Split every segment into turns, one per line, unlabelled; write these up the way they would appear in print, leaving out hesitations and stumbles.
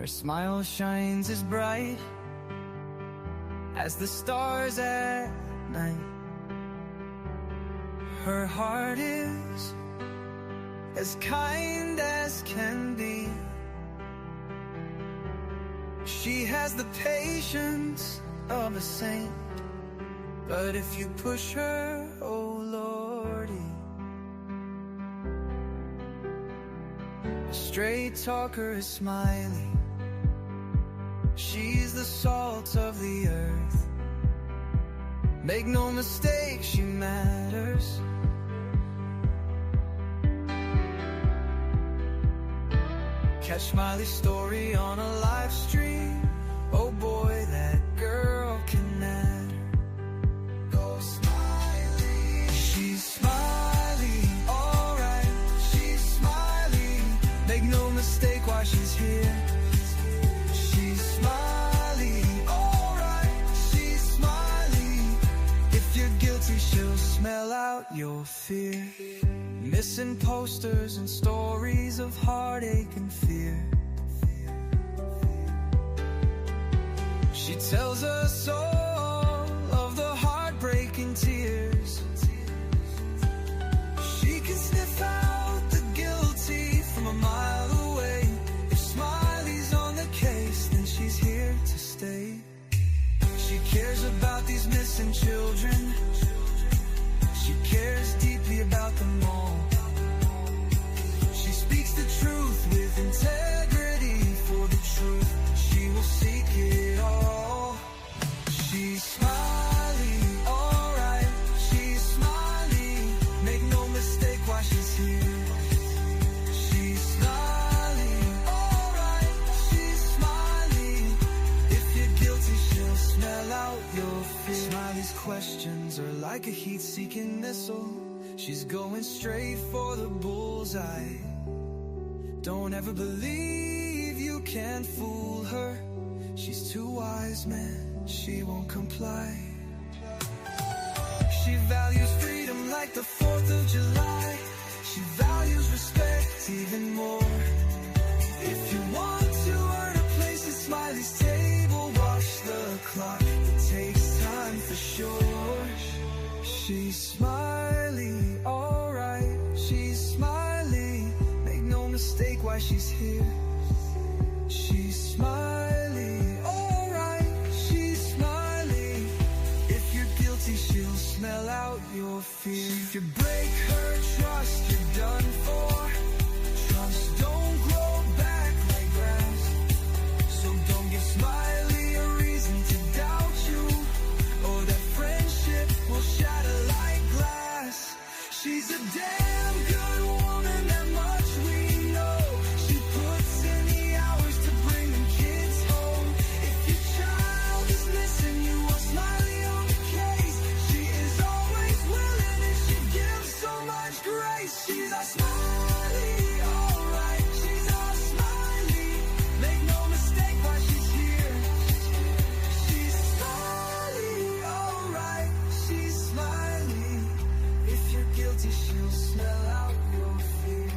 Her smile shines as bright as the stars at night. Her heart is as kind as can be. She has the patience of a saint, but if you push her, oh Lordy. A straight talker is smiling. She's the salt of the earth. Make no mistake, she matters. Catch Miley's story on a live stream. Oh boy, that girl can matter. Go Smiley. She's Smiley, alright. She's Smiley. Make no mistake why she's here. She's Smiley, alright. She's Smiley. If you're guilty, she'll smell out your fear. Missing posters and stories of heartache and fear. She tells us all of the heartbreaking tears. She can sniff out the guilty from a mile away. If Smiley's on the case, then she's here to stay. She cares about these missing children. She cares deeply about them all. She speaks the truth with integrity. For the truth, she will seek it all. She's Smiley, alright. She's Smiley. Make no mistake why she's here. She's Smiley, alright. She's Smiley. If you're guilty, she'll smell out your fear. Smiley's questions are like a heat-seeking missile. She's going straight for the bullseye. Don't ever believe you can fool her. She's too wise, man, she won't comply. She values freedom like the 4th of July. She values respect even more. If you want to earn a place at Smiley's table, watch the clock, it takes time for sure. She's Smiley, alright. She's Smiley. Make no mistake why she's here. She's Smiley, alright. She's Smiley. If you're guilty, she'll smell out your fear. If you break her trust, you're done for. Trust don't grow back like grass. So don't give Smiley a reason to doubt you, or that friendship will shatter like glass. She's a damn good woman, that much we know. She puts in the hours to bring them kids home. If your child is missing, you want Smiley on the case. She is always willing and she gives so much grace. She's a Smiley, alright. She's a Smiley. Make no mistake why she's here. She's Smiley, alright. She's Smiley. If you're guilty, she'll smell out your fear.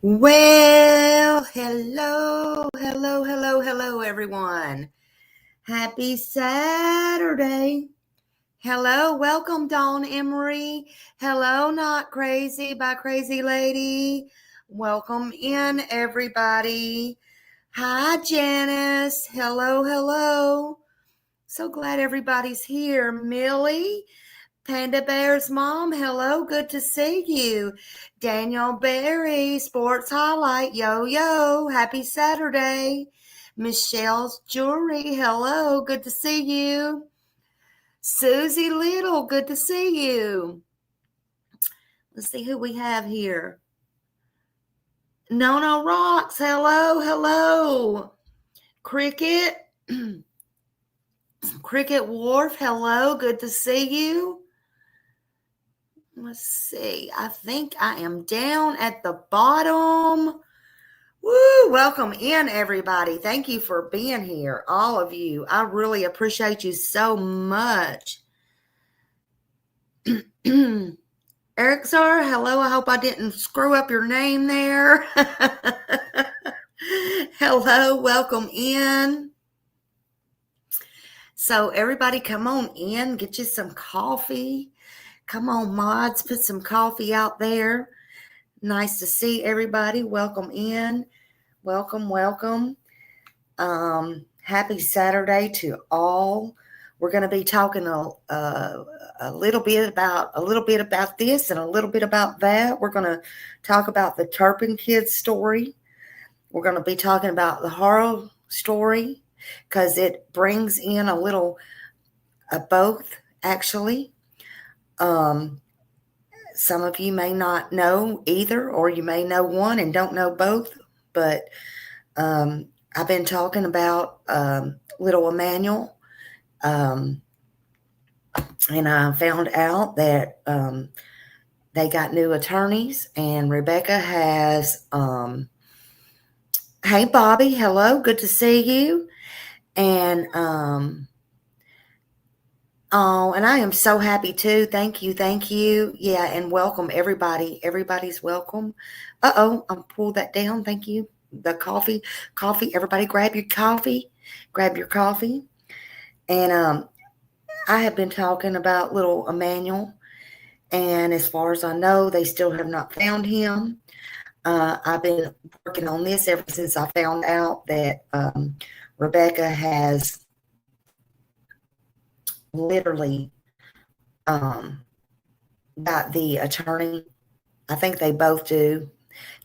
Well, hello, everyone. Happy Saturday. Hello, welcome, Dawn Emery. Hello, Not Crazy by Crazy Lady. Welcome in, everybody. Hi, Janice. Hello. So glad everybody's here. Millie, Panda Bear's mom, hello, good to see you. Daniel Berry, Sports Highlight, yo, happy Saturday. Michelle's Jewelry, hello, good to see you. Susie Little, good to see you. Let's see who we have here. Nona Rocks, hello. Cricket Wharf, hello, good to see you. Let's see. I think I am down at the bottom. Woo! Welcome in, everybody. Thank you for being here, all of you. I really appreciate you so much. Eric Sir, hello. I hope I didn't screw up your name there. Hello, welcome in. So everybody come on in, get you some coffee. Come on, mods, put some coffee out there. Nice to see everybody. Welcome in. Welcome. Happy Saturday to all. We're going to be talking a little bit about this and a little bit about that. We're going to talk about the Turpin kids story. We're going to be talking about the Haro story because it brings in a little of both, actually. Some of you may not know either, or you may know one and don't know both, but I've been talking about little Emmanuel, and I found out that they got new attorneys, and Rebecca has, hey, Bobby, hello, good to see you, and oh, and I am so happy too. Thank you. Yeah, and welcome everybody. Everybody's welcome. I'll pull that down. Thank you. The coffee. Everybody grab your coffee. And I have been talking about little Emmanuel, and as far as I know, they still have not found him. I've been working on this ever since I found out that Rebecca has literally got the attorney. I think they both do.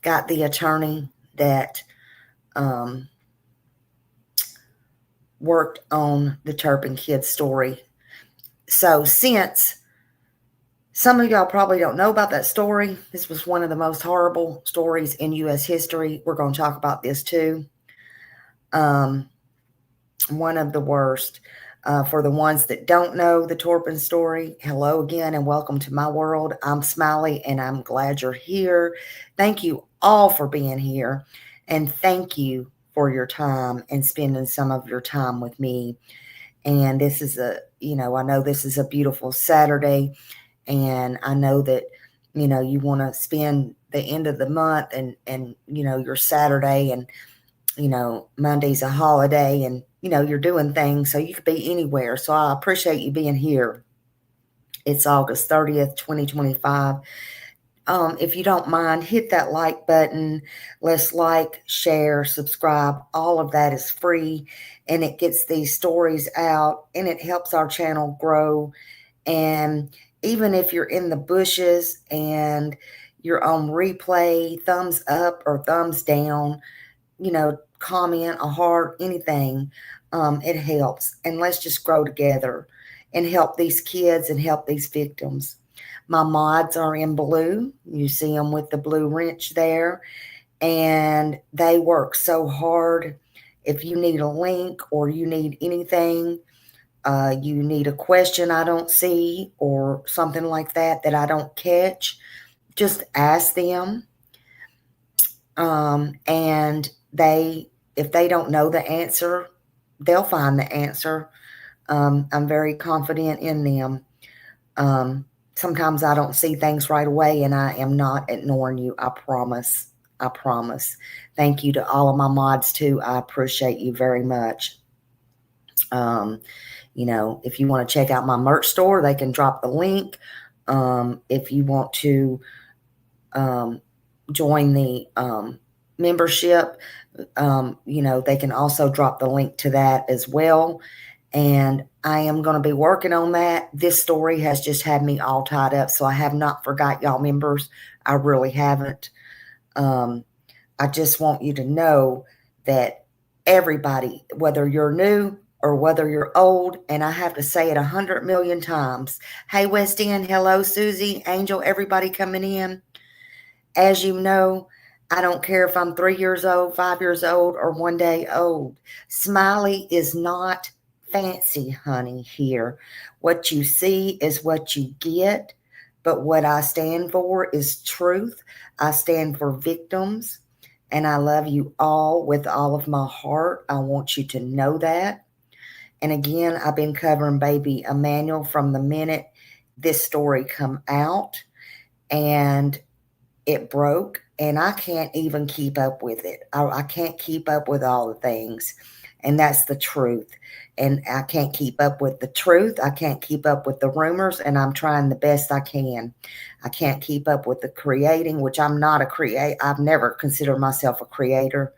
Got the attorney that worked on the Turpin kid story. So since some of y'all probably don't know about that story, this was one of the most horrible stories in U.S. history. We're going to talk about this too. One of the worst. For the ones that don't know the Turpin story, hello again and welcome to my world. I'm Smiley and I'm glad you're here. Thank you all for being here, and thank you for your time and spending some of your time with me. And this is I know this is a beautiful Saturday, and I know that, you want to spend the end of the month and your Saturday, and, Monday's a holiday, and, you're doing things, so you could be anywhere. So I appreciate you being here. It's August 30th, 2025. If you don't mind, hit that like button. Let's like, share, subscribe. All of that is free, and it gets these stories out, and it helps our channel grow. And even if you're in the bushes and you're on replay, thumbs up or thumbs down, comment, a heart, anything, it helps. And let's just grow together and help these kids and help these victims. My mods are in blue. You see them with the blue wrench there. And they work so hard. If you need a link or you need anything, you need a question I don't see or something like that I don't catch, just ask them. And if they don't know the answer, they'll find the answer. I'm very confident in them. Sometimes I don't see things right away, and I am not ignoring you. I promise. Thank you to all of my mods too. I appreciate you very much. If you want to check out my merch store, they can drop the link. If you want to join the membership, they can also drop the link to that as well. And I am going to be working on that. This story has just had me all tied up, so I have not forgot y'all members. I really haven't. I just want you to know that everybody, whether you're new or whether you're old, and I have to say it 100 million times. Hey, West End, hello, Susie, Angel, everybody coming in. As you know, I don't care if I'm 3 years old, 5 years old, or 1 day old. Smiley is not fancy, honey, here. What you see is what you get, but what I stand for is truth. I stand for victims, and I love you all with all of my heart. I want you to know that. And again, I've been covering baby Emmanuel from the minute this story come out, and it broke. and I can't even keep up with it. I can't keep up with all the things, and that's the truth. And I can't keep up with the truth. I can't keep up with the rumors, and I'm trying the best I can. I can't keep up with the creating, which I'm not a create. I've never considered myself a creator.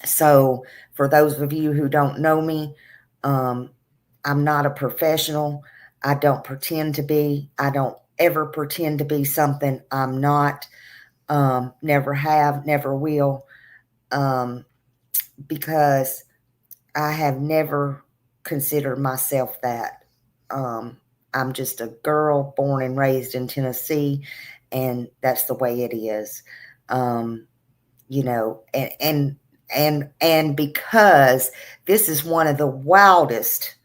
So for those of you who don't know me, I'm not a professional. I don't pretend to be. I don't ever pretend to be something I'm not. Never have, never will, because I have never considered myself that. I'm just a girl born and raised in Tennessee, and that's the way it is. You know, and because this is one of the wildest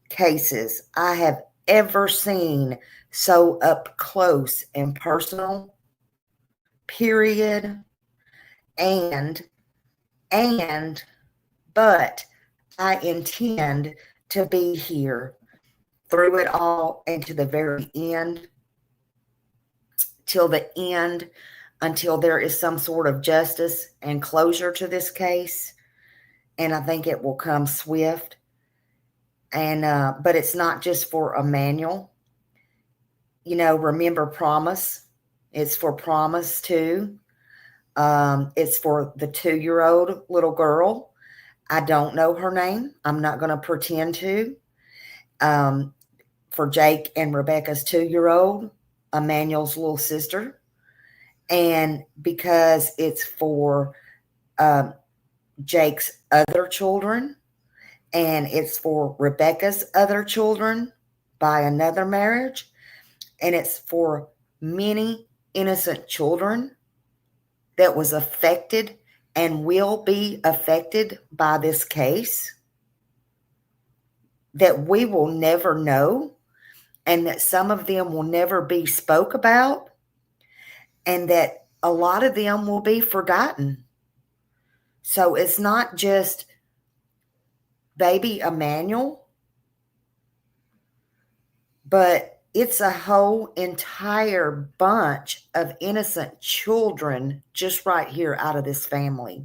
cases I have ever seen, so up close and personal, period. And but I intend to be here through it all and to the very end, till the end, until there is some sort of justice and closure to this case. And I think it will come swift. And but it's not just for Emmanuel. You know, remember Promise. It's for Promise too. It's for the 2-year-old little girl. I don't know her name. I'm not going to pretend to. For Jake and Rebecca's 2-year-old, Emmanuel's little sister. And because it's for Jake's other children, and it's for Rebecca's other children by another marriage, and it's for many innocent children that was affected and will be affected by this case, that we will never know, and that some of them will never be spoke about, and that a lot of them will be forgotten. So it's not just baby Emmanuel, but it's a whole entire bunch of innocent children just right here out of this family.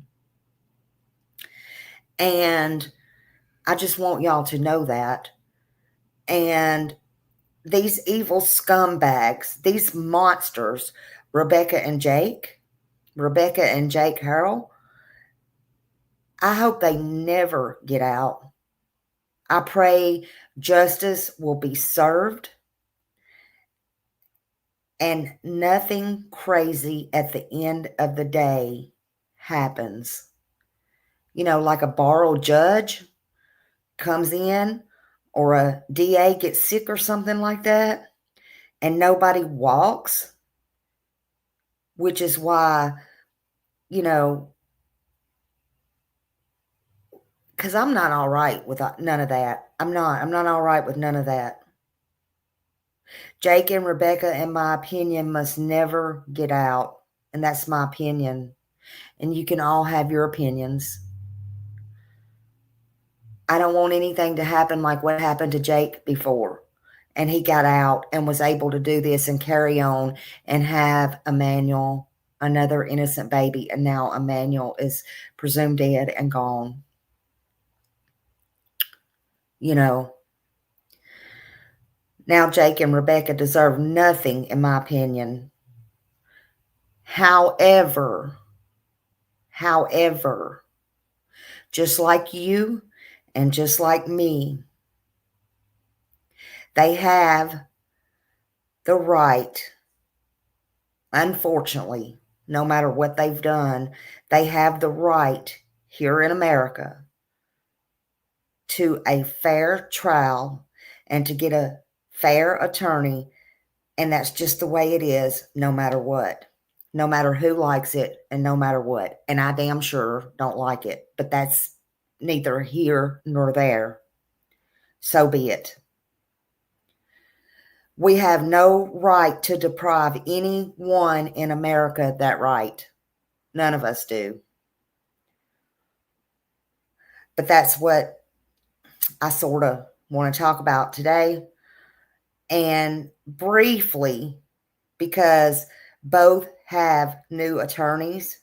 And I just want y'all to know that. And these evil scumbags, these monsters, Rebecca and Jake Haro, I hope they never get out. I pray justice will be served and nothing crazy at the end of the day happens. You know, like a borrowed judge comes in, or a DA gets sick or something like that, and nobody walks, which is why, you know, because I'm not all right with none of that. I'm not all right with none of that. Jake and Rebecca, in my opinion, must never get out. And that's my opinion. And you can all have your opinions. I don't want anything to happen like what happened to Jake before. And he got out and was able to do this and carry on and have Emmanuel, another innocent baby. And now Emmanuel is presumed dead and gone. You know, now Jake and Rebecca deserve nothing, in my opinion. However, just like you and just like me, they have the right, unfortunately, no matter what they've done, they have the right here in America to a fair trial and to get a fair attorney. And that's just the way it is, no matter what. No matter who likes it and no matter what. And I damn sure don't like it, but that's neither here nor there. So be it. We have no right to deprive anyone in America that right. None of us do. But that's what I sort of want to talk about today. And briefly, because both have new attorneys.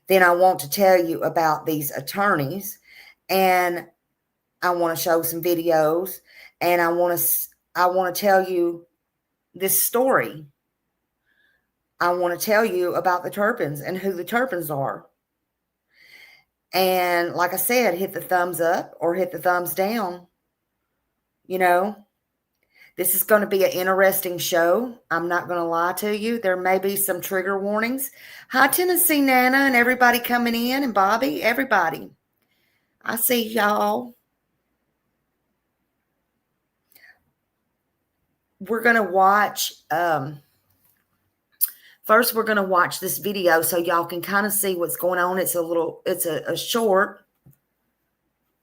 Then I want to tell you about these attorneys, and I want to show some videos, and I want to tell you this story. I want to tell you about the Turpins and who the Turpins are. And like I said, hit the thumbs up or hit the thumbs down. You know, this is going to be an interesting show. I'm not going to lie to you. There may be some trigger warnings. Hi, Tennessee Nana and everybody coming in, and Bobby, everybody. I see y'all. We're going to watch, first we're going to watch this video so y'all can kind of see what's going on. It's a short.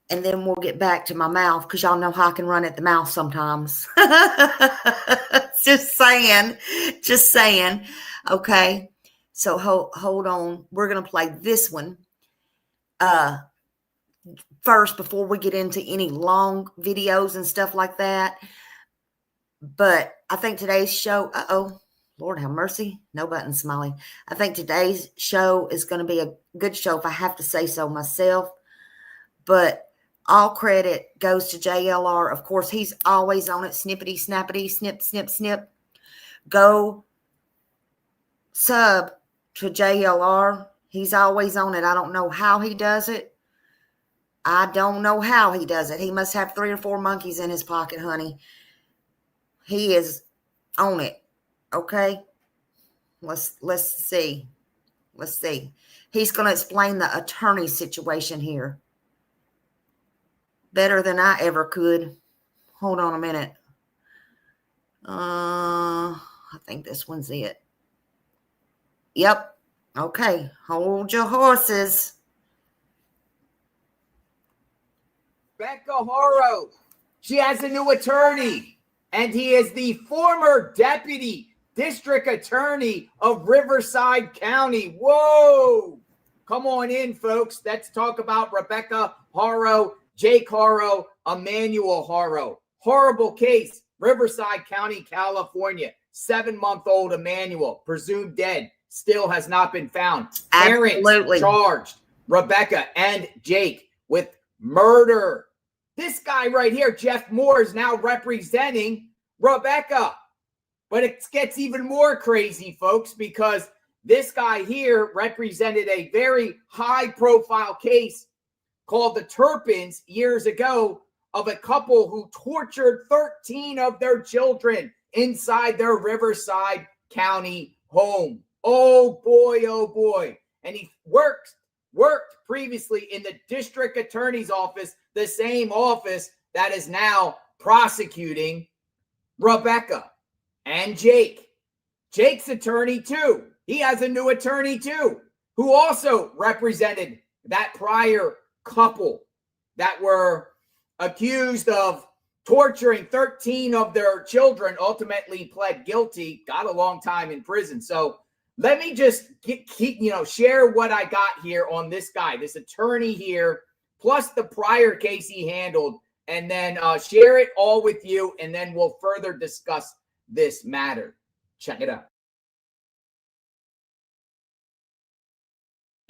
And then we'll get back to my mouth because y'all know how I can run at the mouth sometimes. Just saying. Okay. So hold on. We're going to play this one first before we get into any long videos and stuff like that. But I think today's show, Lord have mercy. No button smiley. I think today's show is going to be a good show if I have to say so myself. But all credit goes to JLR. Of course, he's always on it. Snippety, snappity, snip, snip, snip. Go sub to JLR. He's always on it. I don't know how he does it. He must have 3 or 4 monkeys in his pocket, honey. He is on it. Okay? Let's see. Let's see. He's going to explain the attorney situation here. Better than I ever could. Hold on a minute. I think this one's it. Yep. Okay. Hold your horses.
Rebecca Haro. She has a new attorney, and he is the former deputy district attorney of Riverside County. Whoa. Come on in, folks. Let's talk about Rebecca Haro. Jake Haro, Emmanuel Haro. Horrible case, Riverside County, California. 7-month-old Emmanuel, presumed dead, still has not been found.
Absolutely.
Parents charged, Rebecca and Jake, with murder. This guy right here, Jeff Moore, is now representing Rebecca. But it gets even more crazy, folks, because this guy here represented a very high-profile case called the Turpins years ago of a couple who tortured 13 of their children inside their Riverside County home. Oh boy. And he worked previously in the district attorney's office, the same office that is now prosecuting Rebecca and Jake. Jake's attorney too. He has a new attorney too, who also represented that prior couple that were accused of torturing 13 of their children, ultimately pled guilty, got a long time in prison. So let me just share what I got here on this guy, this attorney here, plus the prior case he handled, and then share it all with you, and then we'll further discuss this matter. Check it out.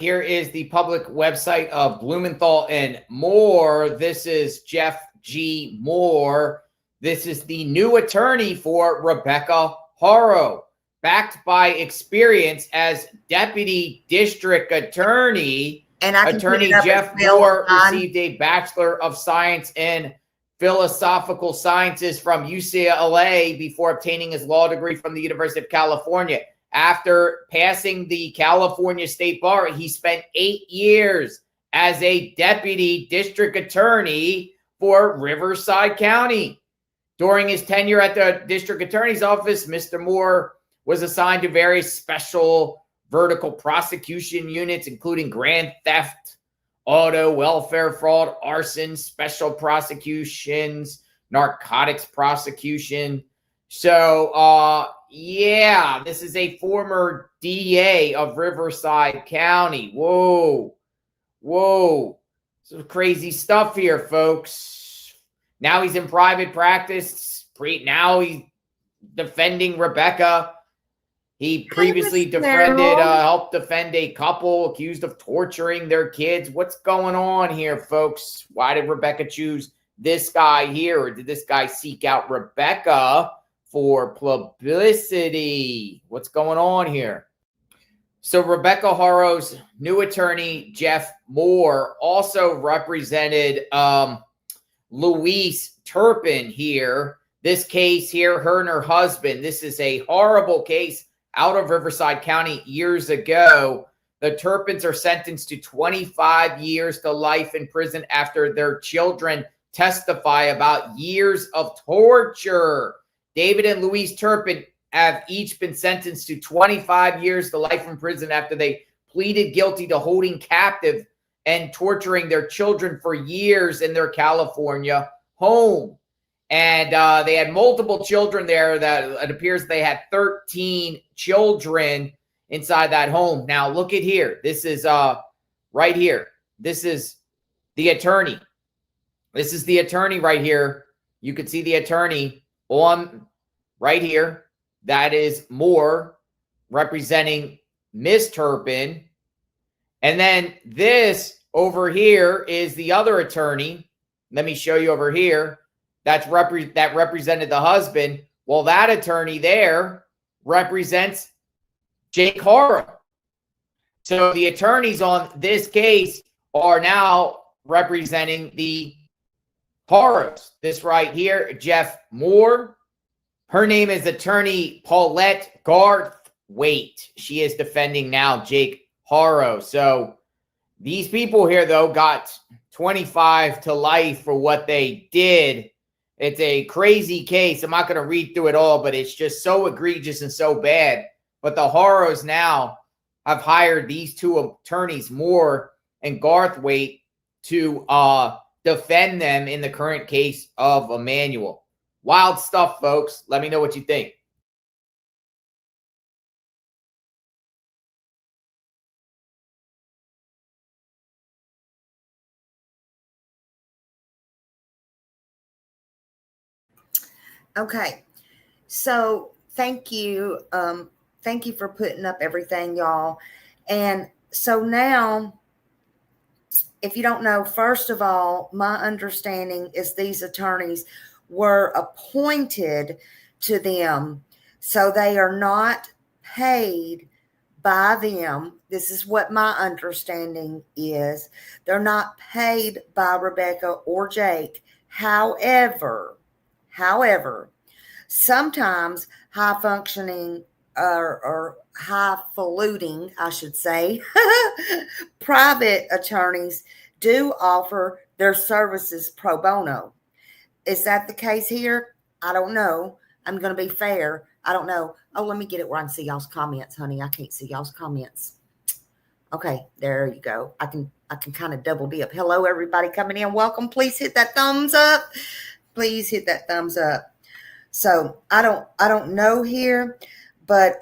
Here is the public website of Blumenthal and Moore. This is Jeff G. Moore. This is the new attorney for Rebecca Haro, backed by experience as deputy district attorney. And attorney Jeff Moore received a Bachelor of Science in Philosophical Sciences from UCLA before obtaining his law degree from the University of California. After passing the California State Bar, he spent 8 years as a deputy district attorney for Riverside County. During his tenure at the district attorney's office, Mr. Moore was assigned to various special vertical prosecution units, including grand theft, auto, welfare fraud, arson, special prosecutions, narcotics prosecution. So, yeah, this is a former DA of Riverside County. Whoa. Some crazy stuff here, folks. Now he's in private practice. Now he's defending Rebecca. He previously helped defend a couple accused of torturing their kids. What's going on here, folks? Why did Rebecca choose this guy here? Or did this guy seek out Rebecca for publicity? What's going on here? So Rebecca Haro's new attorney, Jeff Moore, also represented Louise Turpin here. This case here, her and her husband, this is a horrible case out of Riverside County years ago. The Turpins are sentenced to 25 years to life in prison after their children testify about years of torture. David and Louise Turpin have each been sentenced to 25 years to life in prison after they pleaded guilty to holding captive and torturing their children for years in their California home. And they had multiple children there. That it appears they had 13 children inside that home. Now, look at here. This is right here. This is the attorney. This is the attorney right here. You can see the attorney on right here. That is Moore representing Miss Turpin. And then this over here is the other attorney. Let me show you over here. That represented the husband. Well, that attorney there represents Jake Haro. So the attorneys on this case are now representing the Haros. This right here, Jeff Moore. Her name is attorney Paulette Garthwaite. She is defending now Jake Haro. So these people here, though, got 25 to life for what they did. It's a crazy case. I'm not going to read through it all, but it's just so egregious and so bad. But the Haros now have hired these two attorneys, Moore and Garthwaite, to defend them in the current case of Emmanuel. Wild stuff, folks. Let me know what you think.
Okay. So thank you. Thank you for putting up everything, y'all. And so now, if you don't know, first of all, my understanding is these attorneys were appointed to them. So they are not paid by them. This is what my understanding is. They're not paid by Rebecca or Jake. However, sometimes high functioning or highfalutin, I should say, private attorneys do offer their services pro bono. Is that the case here? I don't know. I'm going to be fair. I don't know. Oh, let me get it where I can see y'all's comments, honey. I can't see y'all's comments. Okay, there you go. I can kind of double dip. Hello, everybody coming in. Welcome. Please hit that thumbs up. Please hit that thumbs up. So I don't know here, but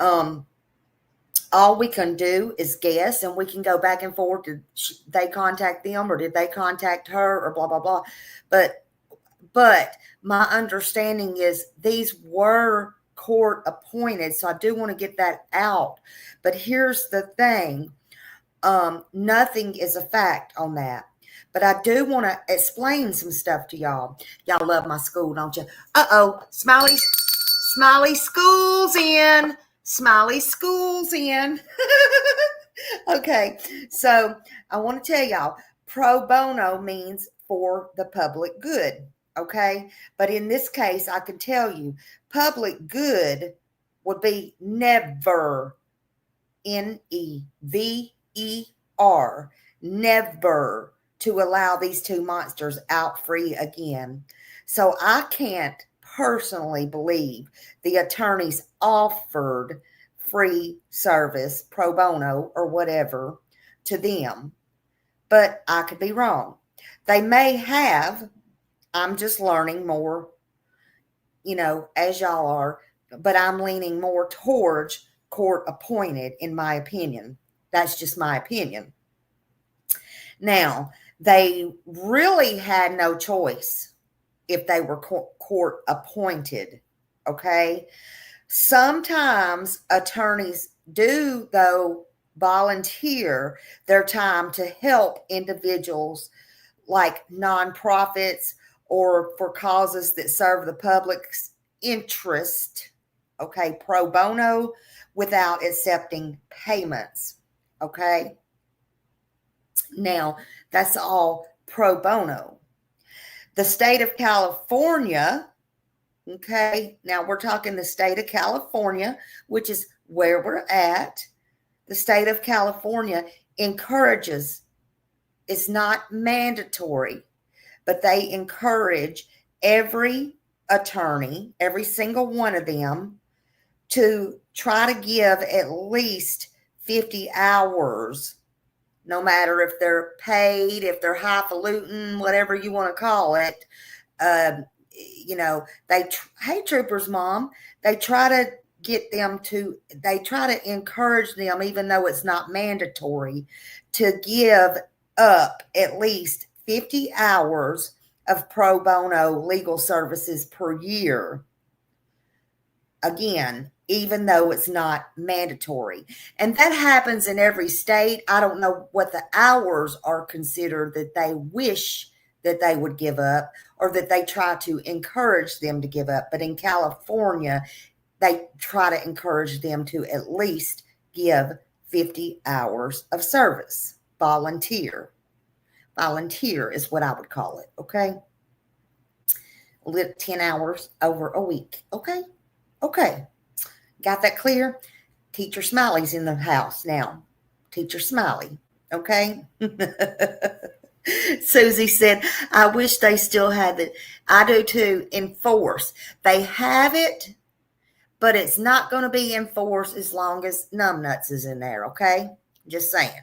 all we can do is guess, and we can go back and forth. Did they contact them, or did they contact her, or blah blah blah? But my understanding is these were court appointed, so I do want to get that out. But here's the thing: nothing is a fact on that. But I do want to explain some stuff to y'all. Y'all love my school, don't you? Smiley School's in. Smiley School's in. Okay, so I want to tell y'all, pro bono means for the public good. Okay, but in this case, I can tell you, public good would be never, N-E-V-E-R, never to allow these two monsters out free again. So I can't personally believe the attorneys offered free service, pro bono or whatever, to them. But I could be wrong. They may have. I'm just learning more, as y'all are, but I'm leaning more towards court appointed, in my opinion. That's just my opinion. Now, they really had no choice if they were court appointed. Okay. Sometimes attorneys do, though, volunteer their time to help individuals like nonprofits or for causes that serve the public's interest, okay, pro bono, without accepting payments, okay? Now, that's all pro bono. The state of California, okay, now we're talking the state of California, which is where we're at. The state of California encourages, it's not mandatory, but they encourage every attorney, every single one of them, to try to give at least 50 hours, no matter if they're paid, if they're highfalutin, whatever you want to call it. You know, hey, Troopers Mom, they try to encourage them, even though it's not mandatory, to give up at least 50 hours of pro bono legal services per year. Again, even though it's not mandatory. And that happens in every state. I don't know what the hours are considered that they wish that they would give up or that they try to encourage them to give up. But in California, they try to encourage them to at least give 50 hours of service. Volunteer. Volunteer is what I would call it, okay? 10 hours over a week, okay? Okay. Got that clear? Teacher Smiley's in the house now. Teacher Smiley, okay? Susie said, I wish they still had it. I do too. Enforce. They have it, but it's not going to be enforced as long as Numbnuts is in there, okay? Just saying.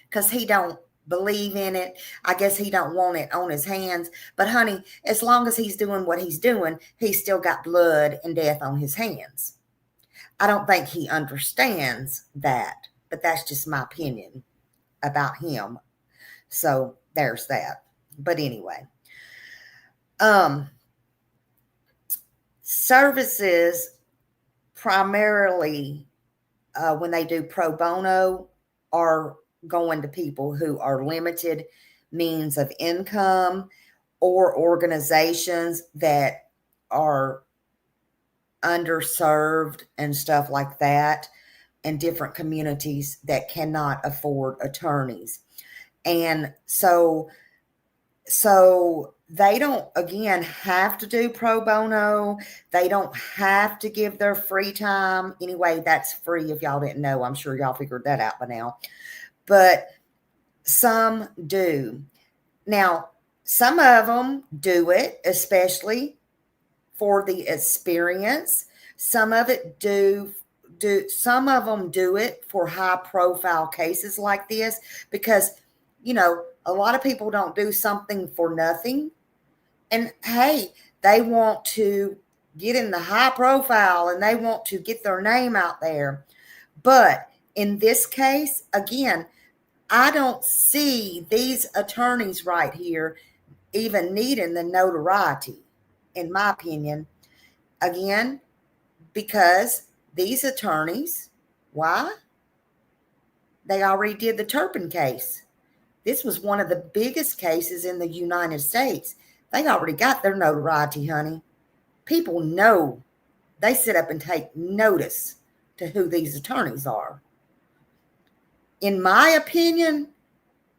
Because he don't believe in it. I guess he don't want it on his hands. But honey, as long as he's doing what he's doing, he's still got blood and death on his hands. I don't think he understands that, but that's just my opinion about him. So there's that. But anyway, services primarily when they do pro bono are going to people who are limited means of income or organizations that are underserved and stuff like that, and different communities that cannot afford attorneys. And so they don't, again, have to do pro bono. They don't have to give their free time. Anyway, that's free if y'all didn't know. I'm sure y'all figured that out by now. But some do. Now, some of them do it, especially for the experience. Some of them do it for high profile cases like this, because, you know, a lot of people don't do something for nothing. And hey, they want to get in the high profile and they want to get their name out there. But in this case, again, I don't see these attorneys right here even needing the notoriety, in my opinion. Again, because these attorneys, why? They already did the Turpin case. This was one of the biggest cases in the United States. They already got their notoriety, honey. People know. They sit up and take notice to who these attorneys are. In my opinion,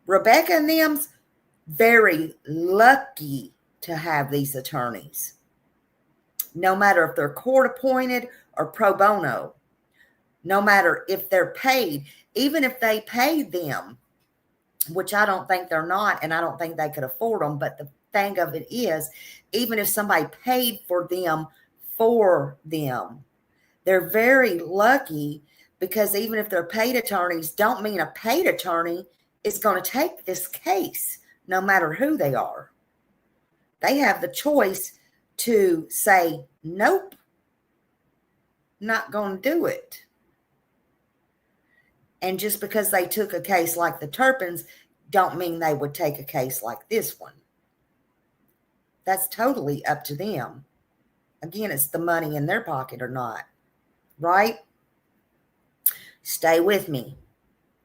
Rebecca and them's very lucky to have these attorneys. No matter if they're court appointed or pro bono, no matter if they're paid, even if they paid them, which I don't think they're not, and I don't think they could afford them. But the thing of it is, even if somebody paid for them, they're very lucky, because even if they're paid attorneys, don't mean a paid attorney is going to take this case, no matter who they are. They have the choice to say, nope, not going to do it. And just because they took a case like the Turpins, don't mean they would take a case like this one. That's totally up to them. Again, it's the money in their pocket or not. right? Stay with me.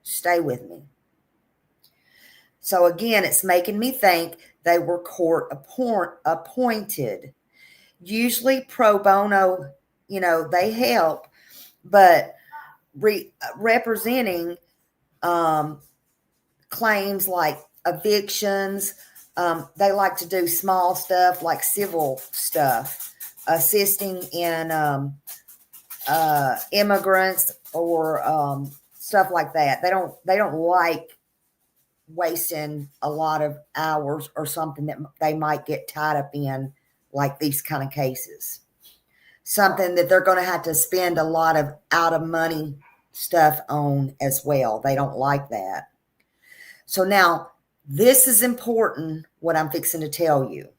Stay with me. So again, it's making me think they were court appointed. Usually pro bono, they help, but representing claims like evictions, they like to do small stuff like civil stuff, assisting in immigrants or stuff like that. They don't like wasting a lot of hours or something that they might get tied up in, like these kind of cases. Something that they're going to have to spend a lot of out of money stuff on as well. They don't like that. So now this is important, what I'm fixing to tell you.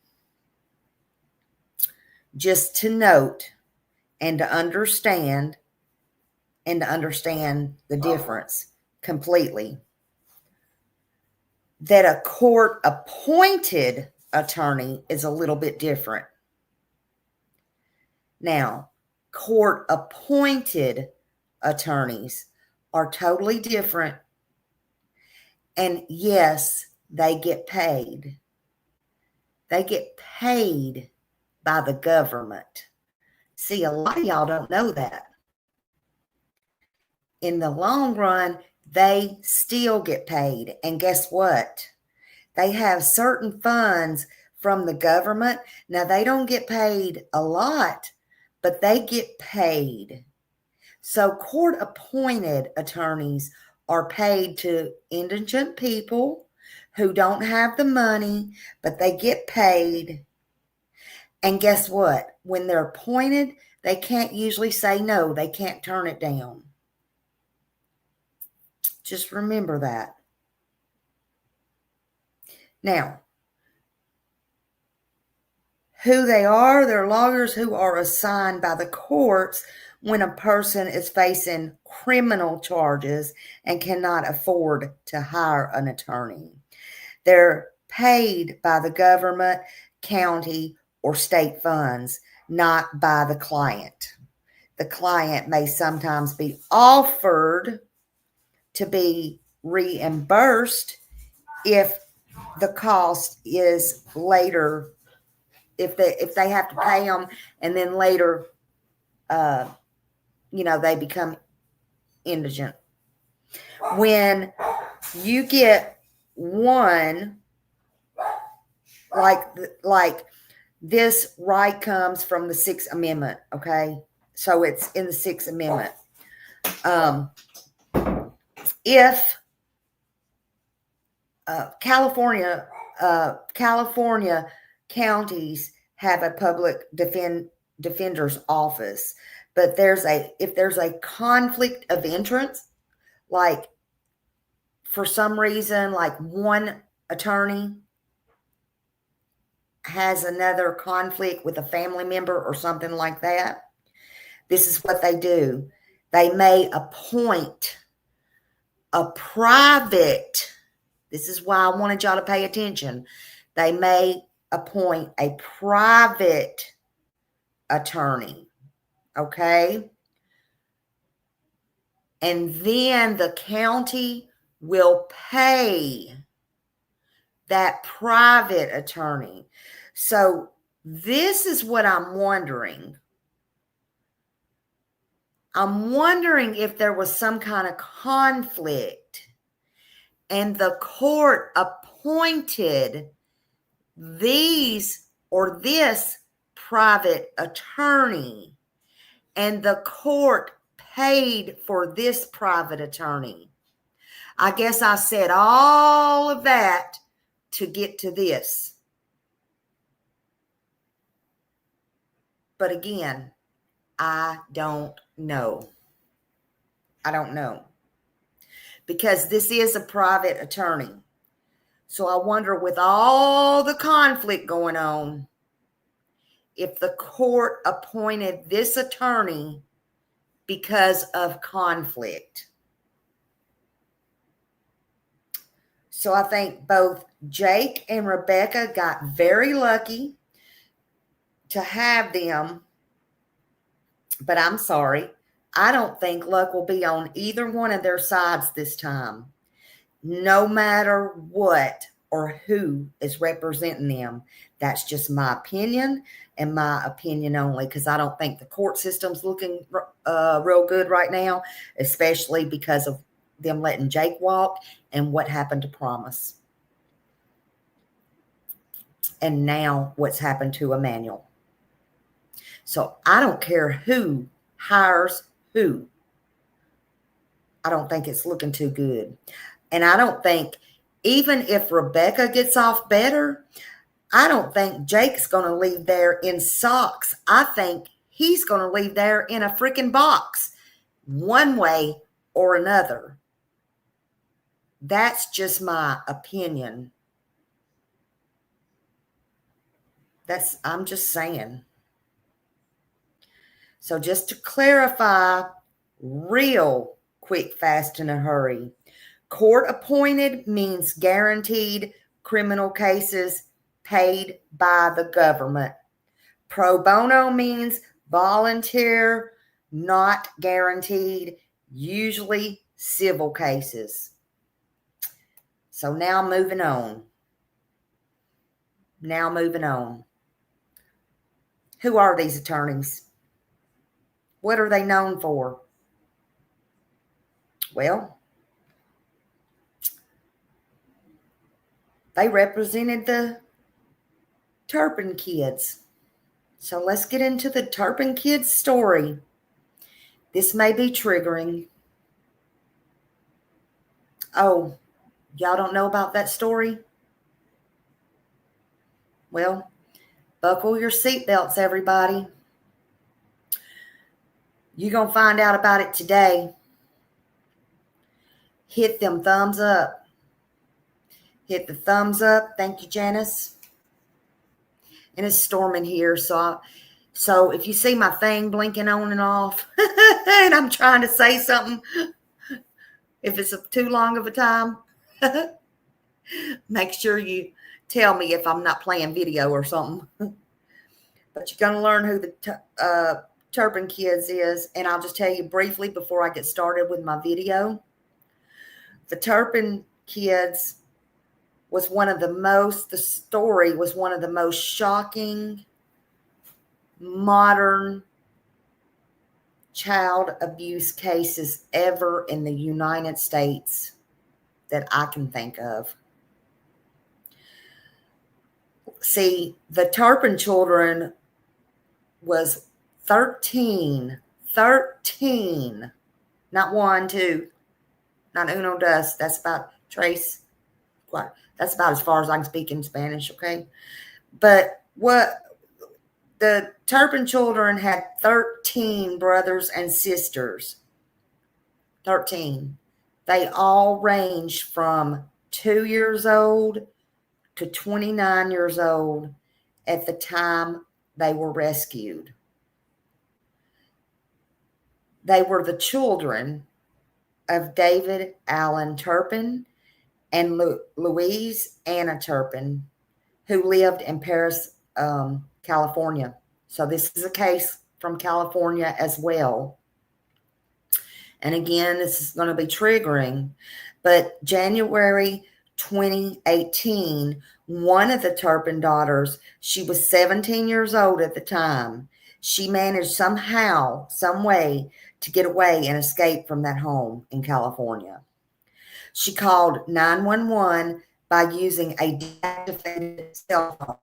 Just to note and to understand the difference completely. That a court appointed attorney is a little bit different. Now, court appointed attorneys are totally different. And yes, they get paid. They get paid by the government. See, a lot of y'all don't know that. In the long run, they still get paid. And guess what? They have certain funds from the government. Now, they don't get paid a lot, but they get paid. So court-appointed attorneys are paid to indigent people who don't have the money, but they get paid. And guess what? When they're appointed, they can't usually say no. They can't turn it down. Just remember that. Now, who they are, they're lawyers who are assigned by the courts when a person is facing criminal charges and cannot afford to hire an attorney. They're paid by the government, county, or state funds, not by the client. The client may sometimes be offered to be reimbursed if the cost is later, if they have to pay them and then later, they become indigent. When you get one, like this right comes from the Sixth Amendment, okay? So it's in the Sixth Amendment. If California counties have a public defender's office, but if there's a conflict of interest, like for some reason, like one attorney has another conflict with a family member or something like that, this is what they do. They may appoint a private, this is why I wanted y'all to pay attention. They may appoint a private attorney, okay? And then the county will pay that private attorney. So this is what I'm wondering. I'm wondering if there was some kind of conflict and the court appointed this private attorney and the court paid for this private attorney. I guess I said all of that to get to this. But again, I don't know. I don't know. Because this is a private attorney. So I wonder, with all the conflict going on, if the court appointed this attorney because of conflict. So I think both Jake and Rebecca got very lucky to have them. But I'm sorry, I don't think luck will be on either one of their sides this time, no matter what or who is representing them. That's just my opinion and my opinion only, because I don't think the court system's looking real good right now, especially because of them letting Jake walk and what happened to Promise. And now what's happened to Emmanuel. So I don't care who hires who. I don't think it's looking too good. And I don't think, even if Rebecca gets off better, I don't think Jake's going to leave there in socks. I think he's going to leave there in a freaking box, one way or another. That's just my opinion. I'm just saying. So just to clarify, real quick, fast, in a hurry. Court appointed means guaranteed criminal cases paid by the government. Pro bono means volunteer, not guaranteed, usually civil cases. So now moving on. Who are these attorneys? What are they known for? Well, they represented the Turpin kids. So let's get into the Turpin kids' story. This may be triggering. Oh, y'all don't know about that story? Well, buckle your seatbelts, everybody. You're going to find out about it today. Hit them thumbs up. Hit the thumbs up. Thank you, Janice. And it's storming here, so if you see my thing blinking on and off and I'm trying to say something, if it's too long of a time, make sure you tell me if I'm not playing video or something. But you're going to learn who the Turpin kids is, and I'll just tell you briefly before I get started with my video. The Turpin kids the story was one of the most shocking modern child abuse cases ever in the United States that I can think of. See, the Turpin children was 13, not 1, 2, not uno, dos. That's about tres. That's about as far as I can speak in Spanish, okay? But the Turpin children had 13 brothers and sisters. 13. They all ranged from 2 years old to 29 years old at the time they were rescued. They were the children of David Allen Turpin and Louise Anna Turpin, who lived in Paris, California. So this is a case from California as well. And again, this is going to be triggering. But January 2018, one of the Turpin daughters, she was 17 years old at the time. She managed somehow, some way to get away and escape from that home in California. She called 911 by using a deactivated cell phone.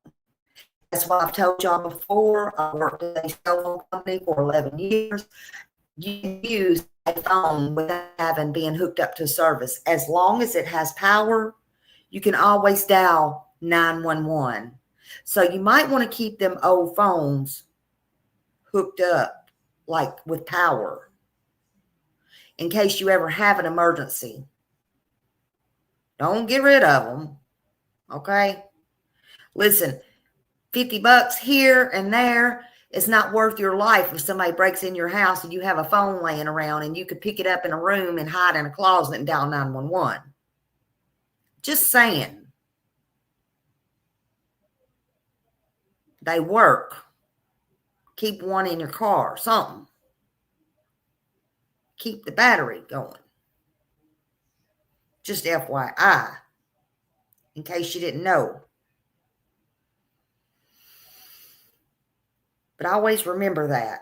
That's what I've told y'all before. I worked at a cell phone company for 11 years. You can use a phone without being hooked up to service. As long as it has power, you can always dial 911. So you might want to keep them old phones hooked up, like with power, in case you ever have an emergency. Don't get rid of them, okay? Listen, $50 here and there is not worth your life if somebody breaks in your house and you have a phone laying around and you could pick it up in a room and hide in a closet and dial 911. Just saying. They work. Keep one in your car, something. keep the battery going. Just FYI, in case you didn't know. But always remember that.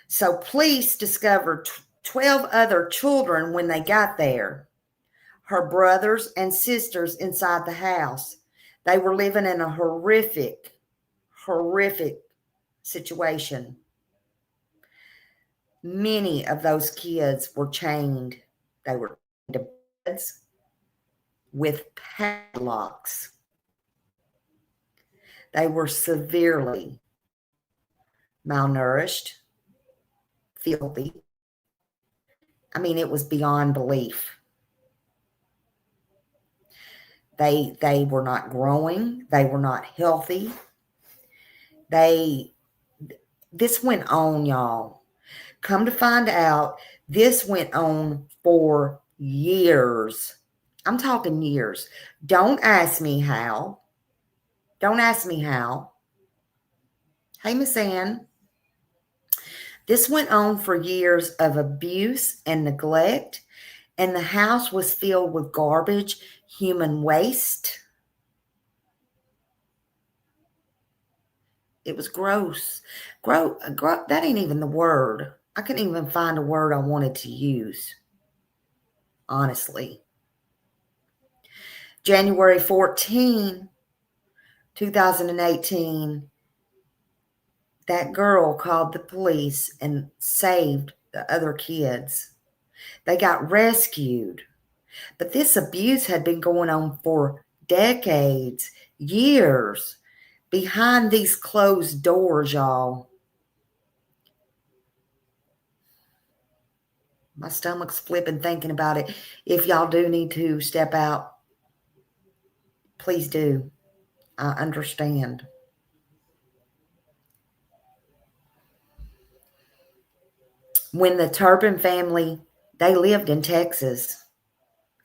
So police discovered 12 other children when they got there. Her brothers and sisters inside the house. They were living in a horrific situation. Many of those kids were chained. They were chained to beds with padlocks. They were severely malnourished, filthy. I mean, it was beyond belief. They were not growing. They were not healthy. This went on, y'all. Come to find out, this went on for years. I'm talking years. Don't ask me how. Don't ask me how. Hey, Miss Ann. This went on for years of abuse and neglect, and the house was filled with garbage, human waste. It was gross. That ain't even the word. I couldn't even find a word I wanted to use, honestly. January 14, 2018, that girl called the police and saved the other kids. They got rescued. But this abuse had been going on for decades, years, behind these closed doors, y'all. My stomach's flipping thinking about it. If y'all do need to step out, please do. I understand. When the Turpin family, they lived in Texas.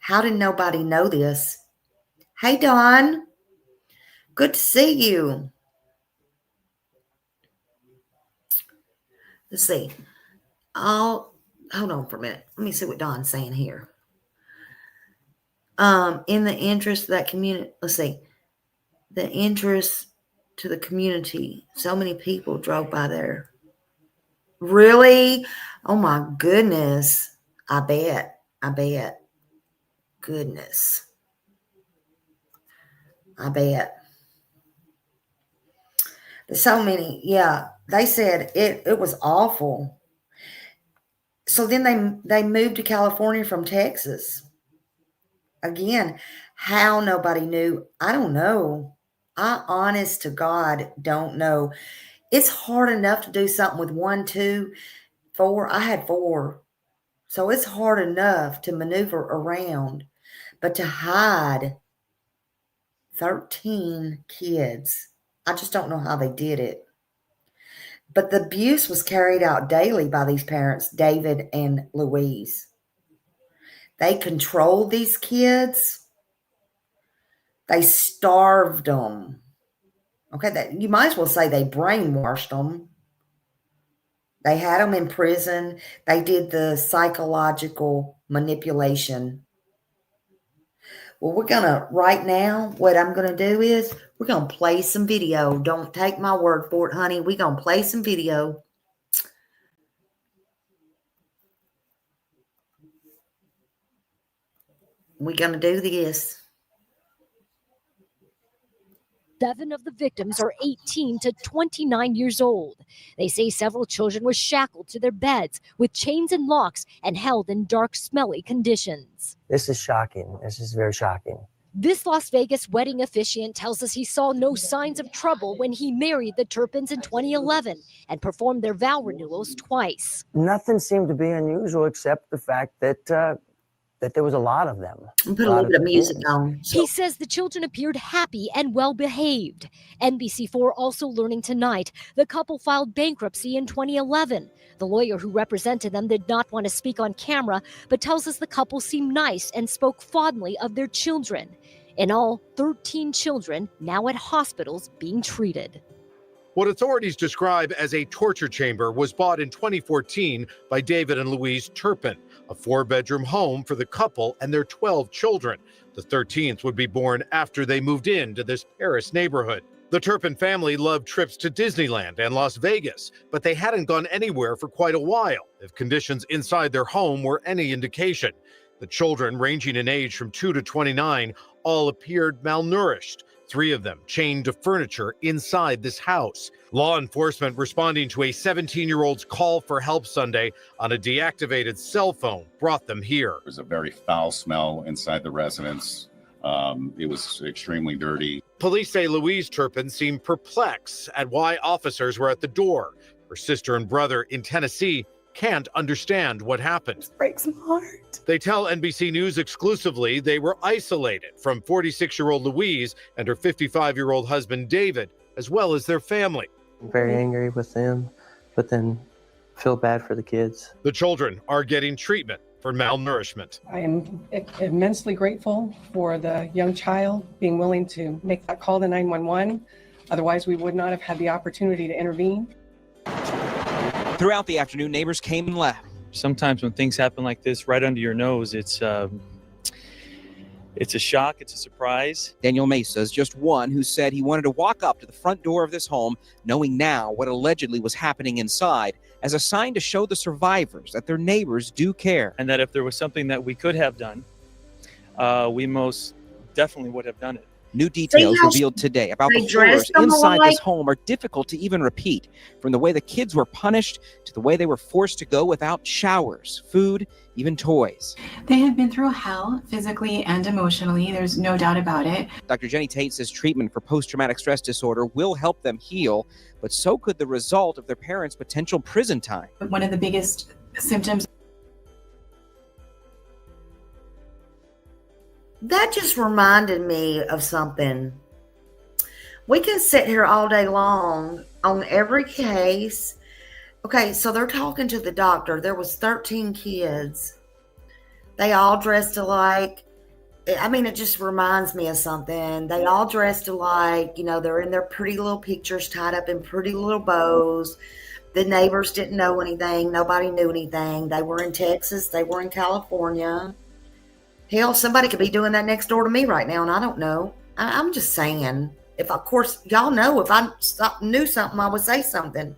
How did nobody know this? Hey, Dawn. Good to see you. Let's see. Hold on for a minute. Let me see what Dawn's saying here. In the interest of that community, let's see. The interest to the community. So many people drove by there. Really? Oh my goodness. I bet. Goodness. I bet. There's so many. Yeah. They said it was awful. So then they moved to California from Texas. Again, how nobody knew, I don't know. I honest to God don't know. It's hard enough to do something with 1, 2, 4. I had 4. So it's hard enough to maneuver around. But to hide 13 kids, I just don't know how they did it. But the abuse was carried out daily by these parents, David and Louise. They controlled these kids. They starved them. Okay, you might as well say they brainwashed them. They had them in prison. They did the psychological manipulation. Well, right now, what I'm going to do is we're going to play some video. Don't take my word for it, honey. We're going to play some video. We're going to do this.
7 of the victims are 18 to 29 years old. They say several children were shackled to their beds with chains and locks and held in dark, smelly conditions.
This is shocking. This is very shocking.
This Las Vegas wedding officiant tells us he saw no signs of trouble when he married the Turpins in 2011 and performed their vow renewals twice.
Nothing seemed to be unusual except the fact that there was a lot of them.
Put a little bit of music on.
He says the children appeared happy and well behaved. NBC4 also learning tonight the couple filed bankruptcy in 2011. The lawyer who represented them did not want to speak on camera, but tells us the couple seemed nice and spoke fondly of their children. In all, 13 children now at hospitals being treated.
What authorities describe as a torture chamber was bought in 2014 by David and Louise Turpin, a 4-bedroom home for the couple and their 12 children. The 13th would be born after they moved into this Paris neighborhood. The Turpin family loved trips to Disneyland and Las Vegas, but they hadn't gone anywhere for quite a while, if conditions inside their home were any indication. The children, ranging in age from 2 to 29, all appeared malnourished. 3 of them chained to furniture inside this house. Law enforcement responding to a 17-year-old's call for help Sunday on a deactivated cell phone brought them here.
There was a very foul smell inside the residence. It was extremely dirty.
Police say Louise Turpin seemed perplexed at why officers were at the door. Her sister and brother in Tennessee can't understand what happened.
It breaks my heart.
They tell NBC News exclusively they were isolated from 46-year-old Louise and her 55-year-old husband David, as well as their family.
I'm very angry with them, but then feel bad for the kids.
The children are getting treatment for malnourishment.
I am immensely grateful for the young child being willing to make that call to 911. Otherwise, we would not have had the opportunity to intervene.
Throughout the afternoon, neighbors came and left.
Sometimes when things happen like this right under your nose, it's a shock, it's a surprise.
Daniel Mesa is just one who said he wanted to walk up to the front door of this home, knowing now what allegedly was happening inside, as a sign to show the survivors that their neighbors do care.
And that if there was something that we could have done, we most definitely would have done it.
New details revealed today about the floors inside this home are difficult to even repeat, from the way the kids were punished to the way they were forced to go without showers, food, even toys.
They have been through hell, physically and emotionally. There's no doubt about it.
Dr. Jenny Tate says treatment for post-traumatic stress disorder will help them heal, but so could the result of their parents' potential prison time.
One of the biggest symptoms.
That just reminded me of something. We can sit here all day long on every case. Okay, so they're talking to the doctor. There was 13 kids. They all dressed alike. I mean, it just reminds me of something. They all dressed alike. You know, they're in their pretty little pictures tied up in pretty little bows. The neighbors didn't know anything. Nobody knew anything. They were in Texas. They were in California. Hell, somebody could be doing that next door to me right now, and I don't know. I'm just saying. If, of course, y'all know if I knew something, I would say something.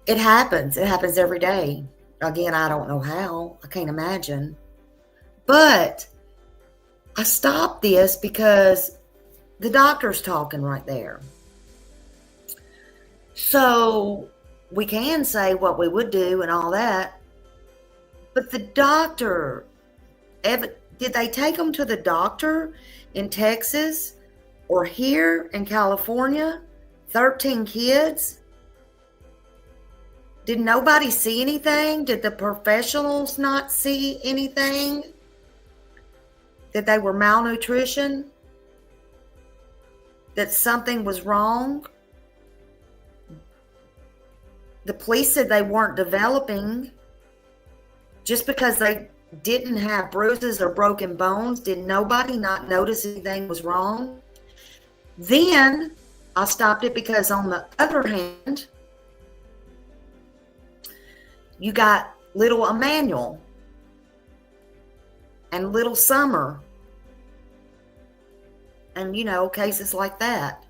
It happens. It happens every day. Again, I don't know how. I can't imagine. But I stopped this because the doctor's talking right there. So we can say what we would do and all that. But the doctor... Did they take them to the doctor in Texas or here in California? 13 kids? Did nobody see anything? Did the professionals not see anything? That they were malnutrition? That something was wrong? The police said they weren't developing. Just because they didn't have bruises or broken bones, did nobody not notice anything was wrong? Then I stopped it because on the other hand, you got little Emmanuel and little Summer and, you know, cases like that.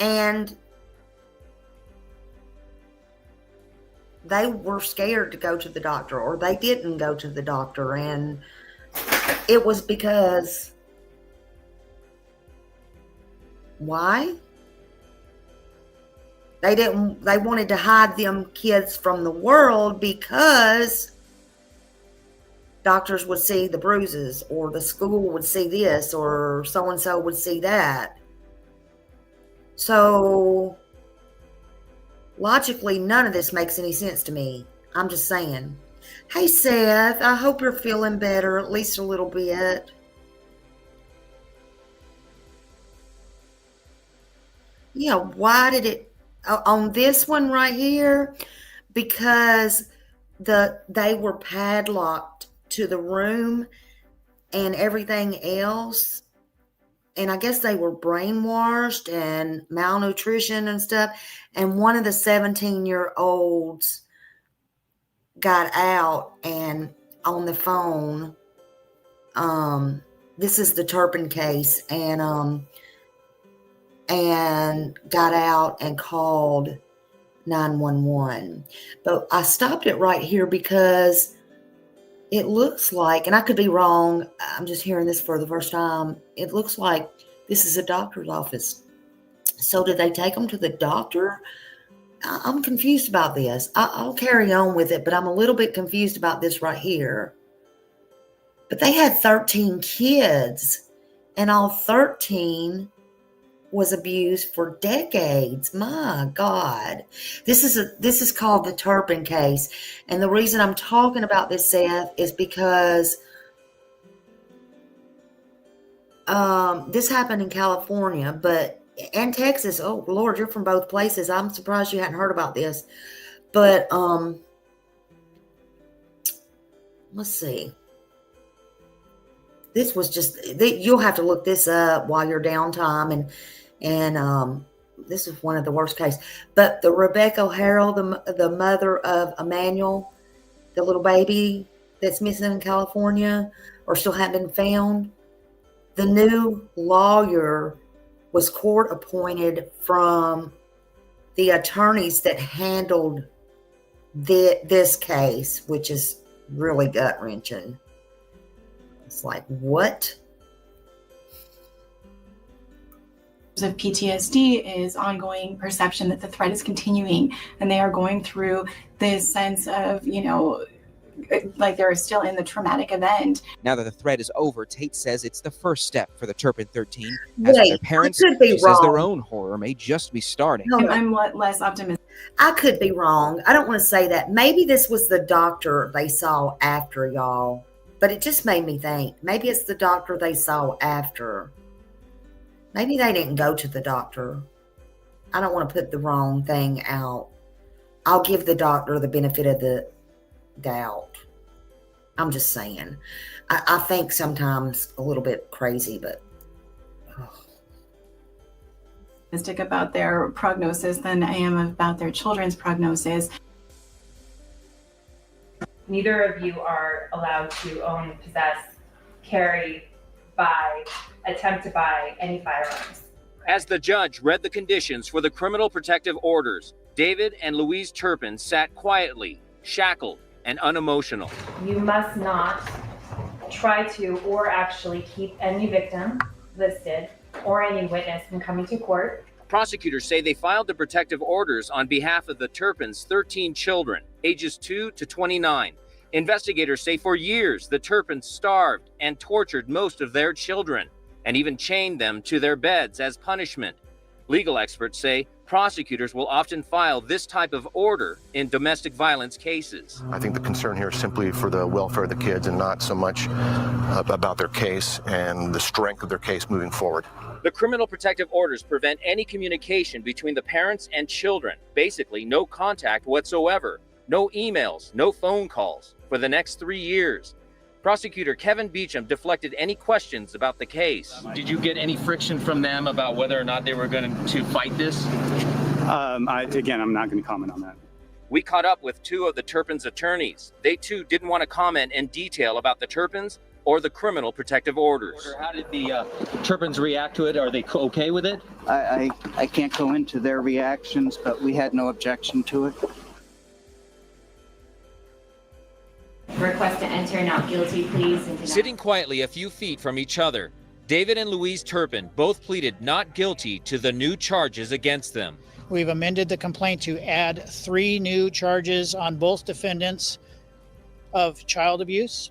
And they were scared to go to the doctor, or they didn't go to the doctor. And it was because, why? They wanted to hide them kids from the world because doctors would see the bruises, or the school would see this, or so-and-so would see that. So logically, none of this makes any sense to me. I'm just saying. Hey, Seth, I hope you're feeling better, at least a little bit. Yeah, why did it... On this one right here, because they were padlocked to the room and everything else. and I guess they were brainwashed and malnutrition and stuff. And one of the 17-year-olds got out and on the phone. This is the Turpin case, and got out and called 911. But I stopped it right here because it looks like, and I could be wrong, I'm just hearing this for the first time, it looks like this is a doctor's office. So did they take them to the doctor? I'm confused about this. I'll carry on with it, but I'm a little bit confused about this right here. But they had 13 kids, and all 13 was abused for decades. My God. This is called the Turpin case. And the reason I'm talking about this, Seth, is because this happened in California, and Texas. Oh, Lord, you're from both places. I'm surprised you hadn't heard about this. But let's see. This was just, you'll have to look this up while you're downtime, and this is one of the worst cases. But the Rebecca Haro, the mother of Emmanuel, the little baby that's missing in California or still hadn't been found, the new lawyer was court appointed from the attorneys that handled this case, which is really gut-wrenching. It's like, what?
Of PTSD is ongoing perception that the threat is continuing, and they are going through this sense of, like they're still in the traumatic event.
Now that the threat is over, Tate says it's the first step for the Turpin 13. As for their parents, she says their own horror may just be starting.
No, I'm less optimistic.
I could be wrong. I don't want to say that. Maybe this was the doctor they saw after, y'all. But it just made me think, maybe it's the doctor they saw after. Maybe they didn't go to the doctor. I don't want to put the wrong thing out. I'll give the doctor the benefit of the doubt. I'm just saying. I think sometimes a little bit crazy, but...
about their prognosis than I am about their children's prognosis.
Neither of you are allowed to own, possess, carry, buy, attempt to buy any firearms.
As the judge read the conditions for the criminal protective orders, David and Louise Turpin sat quietly, shackled, and unemotional.
You must not try to or actually keep any victim listed or any witness from coming to court.
Prosecutors say they filed the protective orders on behalf of the Turpins' 13 children, ages 2 to 29. Investigators say for years the Turpins starved and tortured most of their children and even chained them to their beds as punishment. Legal experts say prosecutors will often file this type of order in domestic violence cases.
I think the concern here is simply for the welfare of the kids and not so much about their case and the strength of their case moving forward.
The criminal protective orders prevent any communication between the parents and children. Basically, no contact whatsoever, no emails, no phone calls for the next 3 years. Prosecutor Kevin Beecham deflected any questions about the case.
Did you get any friction from them about whether or not they were going to fight this?
Again, I'm not going to comment on that.
We caught up with 2 of the Turpins' attorneys. They too didn't want to comment in detail about the Turpins or the criminal protective orders.
How did the Turpins react to it? Are they okay with it?
I can't go into their reactions, but we had no objection to it.
Request to enter not guilty pleas.
Sitting quietly a few feet from each other, David and Louise Turpin both pleaded not guilty to the new charges against them.
We've amended the complaint to add 3 new charges on both defendants of child abuse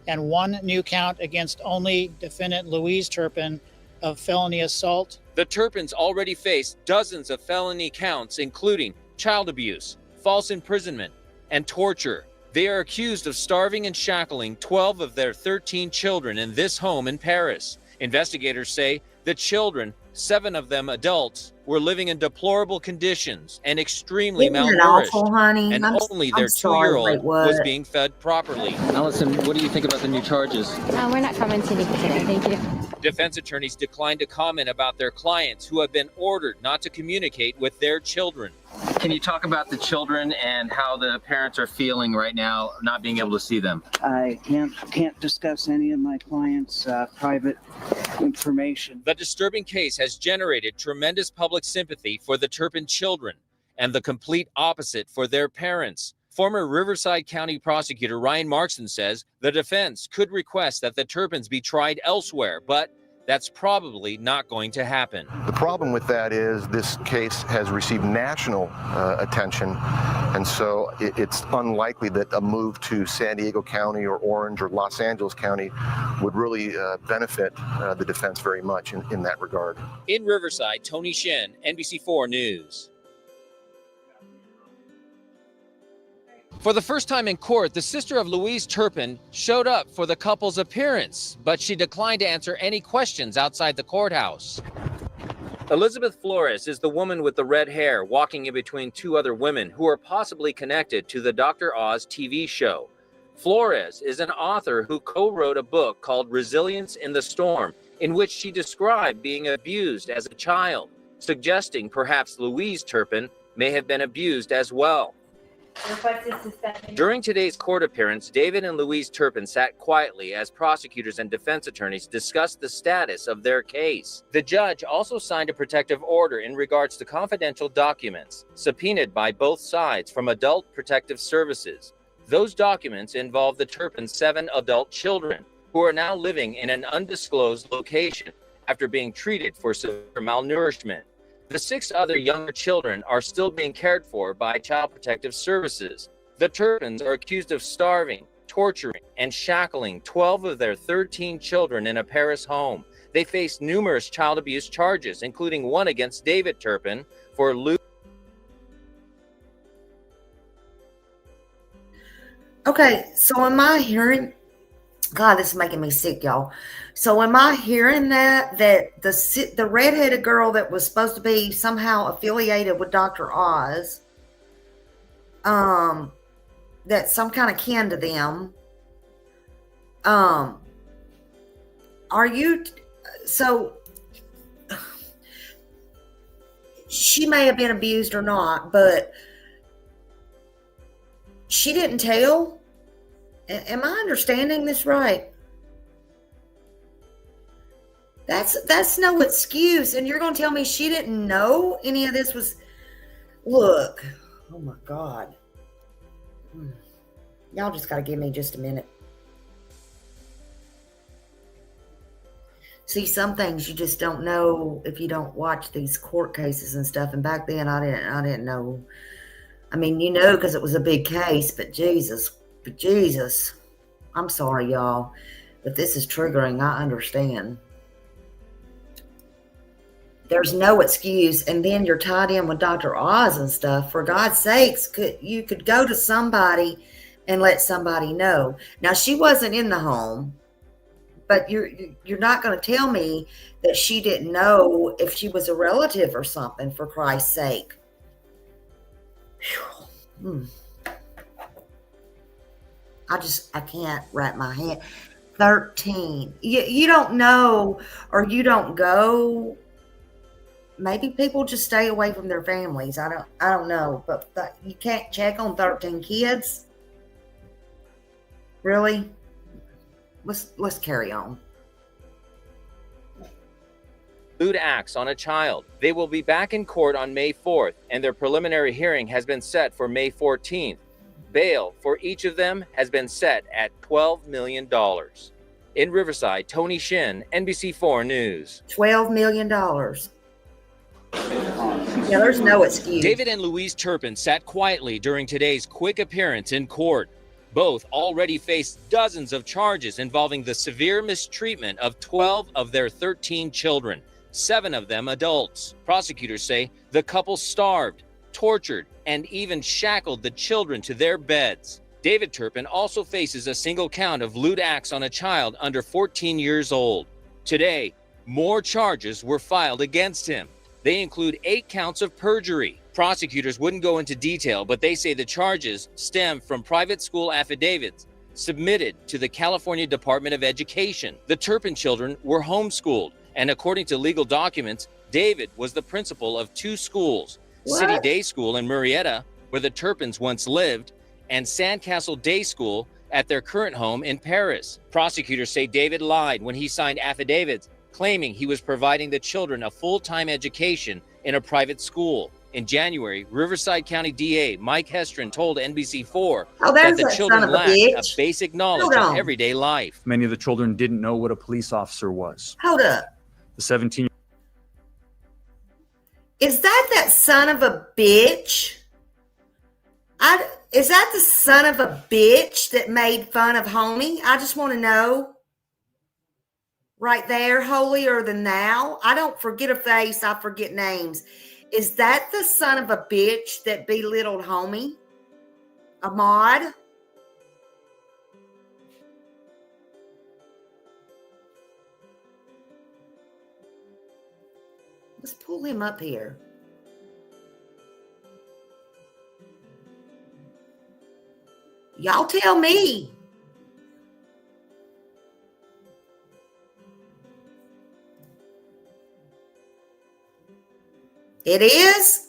and 1 new count against only defendant Louise Turpin of felony assault.
The Turpins already face dozens of felony counts, including child abuse, false imprisonment, and torture. They are accused of starving and shackling 12 of their 13 children in this home in Paris. Investigators say the children, 7 of them adults, were living in deplorable conditions and extremely malnourished.
Awful, honey?
And only their 2-year-old was being fed properly.
Allison, what do you think about the new charges?
We're not commenting today, thank you.
Defense attorneys declined to comment about their clients who have been ordered not to communicate with their children.
Can you talk about the children and how the parents are feeling right now, not being able to see them?
I can't discuss any of my clients' private information.
The disturbing case has generated tremendous public sympathy for the Turpin children and the complete opposite for their parents. Former Riverside County prosecutor Ryan Markson says the defense could request that the Turpins be tried elsewhere, but that's probably not going to happen.
The problem with that is this case has received national attention, and so it's unlikely that a move to San Diego County or Orange or Los Angeles County would really benefit the defense very much in that regard.
In Riverside, Tony Shen, NBC4 News. For the first time in court, the sister of Louise Turpin showed up for the couple's appearance, but she declined to answer any questions outside the courthouse. Elizabeth Flores is the woman with the red hair walking in between two other women who are possibly connected to the Dr. Oz TV show. Flores is an author who co-wrote a book called Resilience in the Storm, in which she described being abused as a child, suggesting perhaps Louise Turpin may have been abused as well. During today's court appearance, David and Louise Turpin sat quietly as prosecutors and defense attorneys discussed the status of their case. The judge also signed a protective order in regards to confidential documents subpoenaed by both sides from Adult Protective Services. Those documents involve the Turpin's 7 adult children, who are now living in an undisclosed location after being treated for severe malnourishment. The 6 other younger children are still being cared for by Child Protective Services. The Turpins are accused of starving, torturing, and shackling 12 of their 13 children in a Paris home. They face numerous child abuse charges, including one against David Turpin for lewd.
Okay, so am I hearing... God, this is making me sick, y'all. So am I hearing that the redheaded girl that was supposed to be somehow affiliated with Dr. Oz, that's some kind of kin to them, are you... So she may have been abused or not, but she didn't tell? Am I understanding this right? That's no excuse. And you're going to tell me she didn't know any of this was... Look. Oh, my God. Y'all just got to give me just a minute. See, some things you just don't know if you don't watch these court cases and stuff. And back then, I didn't know. I mean, you know, because it was a big case, but Jesus, I'm sorry, y'all. If this is triggering, I understand. There's no excuse. And then you're tied in with Dr. Oz and stuff. For God's sakes, you could go to somebody and let somebody know. Now, she wasn't in the home, but you're not going to tell me that she didn't know if she was a relative or something, for Christ's sake. I can't wrap my head. 13. You don't know, or you don't go. Maybe people just stay away from their families. I don't know, but you can't check on 13 kids. Really? Let's carry on.
Lewd acts on a child. They will be back in court on May 4th, and their preliminary hearing has been set for May 14th. Bail for each of them has been set at $12 million. In Riverside, Tony Shin, NBC4 News.
$12 million. Yeah, there's no excuse.
David and Louise Turpin sat quietly during today's quick appearance in court. Both already face dozens of charges involving the severe mistreatment of 12 of their 13 children, 7 of them adults. Prosecutors say the couple starved, tortured, and even shackled the children to their beds. David Turpin also faces a single count of lewd acts on a child under 14 years old. Today, more charges were filed against him. They include 8 counts of perjury. Prosecutors wouldn't go into detail, but they say the charges stem from private school affidavits submitted to the California Department of Education. The Turpin children were homeschooled, and according to legal documents, David was the principal of 2 schools, City Day School in Murrieta, where the Turpins once lived, and Sandcastle Day School at their current home in Paris. Prosecutors say David lied when he signed affidavits claiming he was providing the children a full-time education in a private school. In January, Riverside County DA Mike Hestron told NBC4 that the children lacked a basic knowledge of everyday life.
Many of the children didn't know what a police officer was.
Hold up.
The 17
Is that son of a bitch? Is that the son of a bitch that made fun of Homie? I just want to know. Right there, holier than thou. I don't forget a face, I forget names. Is that the son of a bitch that belittled Homie? Ahmad? Let's pull him up here. Y'all tell me. It is?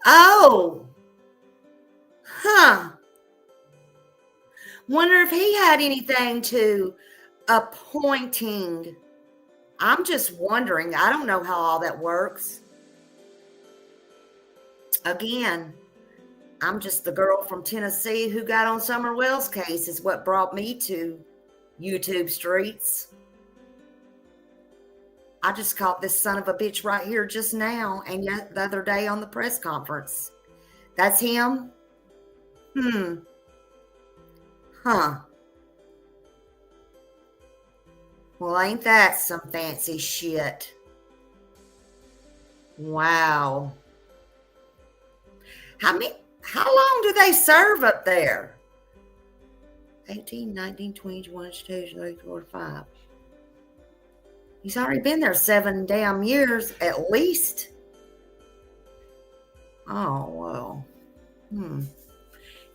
Oh. Huh. Wonder if he had anything to appointing. I'm just wondering. I don't know how all that works. Again, I'm just the girl from Tennessee who got on Summer Wells' case is what brought me to YouTube streets. I just caught this son of a bitch right here just now and yet the other day on the press conference. That's him? Huh. Well, ain't that some fancy shit? Wow. How long do they serve up there? 18, 19, 20, 21, 22, 23, 24, 5. He's already been there 7 damn years at least. Oh, well.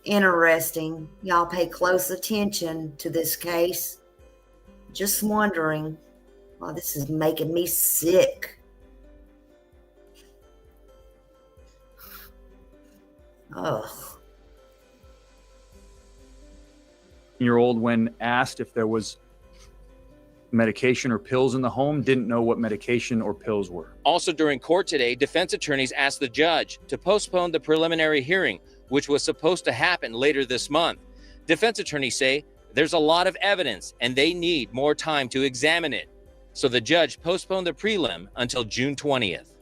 Interesting. Y'all pay close attention to this case. Just wondering. Well, this is making me sick. Ugh.
Year-old, when asked if there was medication or pills in the home, didn't know what medication or pills were.
Also during court today, defense attorneys asked the judge to postpone the preliminary hearing, which was supposed to happen later this month. Defense attorneys say there's a lot of evidence and they need more time to examine it. So the judge postponed the prelim until June 20th.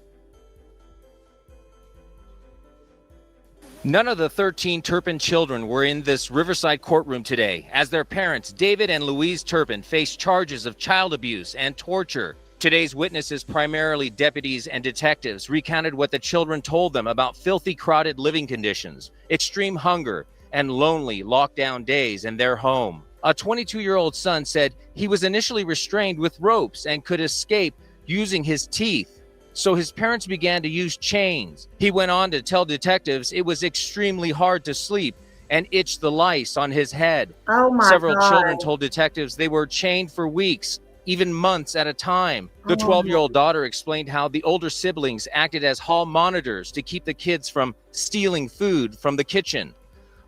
None of the 13 Turpin children were in this Riverside courtroom today, as their parents, David and Louise Turpin, faced charges of child abuse and torture. Today's witnesses, primarily deputies and detectives, recounted what the children told them about filthy, crowded living conditions, extreme hunger, and lonely, lockdown days in their home. A 22-year-old son said he was initially restrained with ropes and could escape using his teeth. So his parents began to use chains. He went on to tell detectives it was extremely hard to sleep and itch the lice on his head.
Oh my
Several
God.
children told detectives they were chained for weeks, even months at a time. The 12-year-old daughter explained how the older siblings acted as hall monitors to keep the kids from stealing food from the kitchen.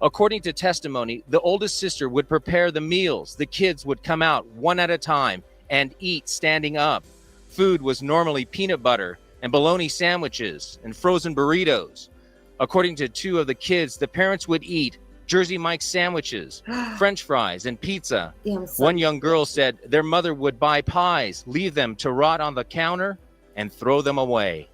According to testimony, the oldest sister would prepare the meals. The kids would come out one at a time and eat standing up. Food was normally peanut butter and bologna sandwiches and frozen burritos. According to 2 of the kids, the parents would eat Jersey Mike's sandwiches, French fries, and pizza. One young girl said their mother would buy pies, leave them to rot on the counter, and throw them away.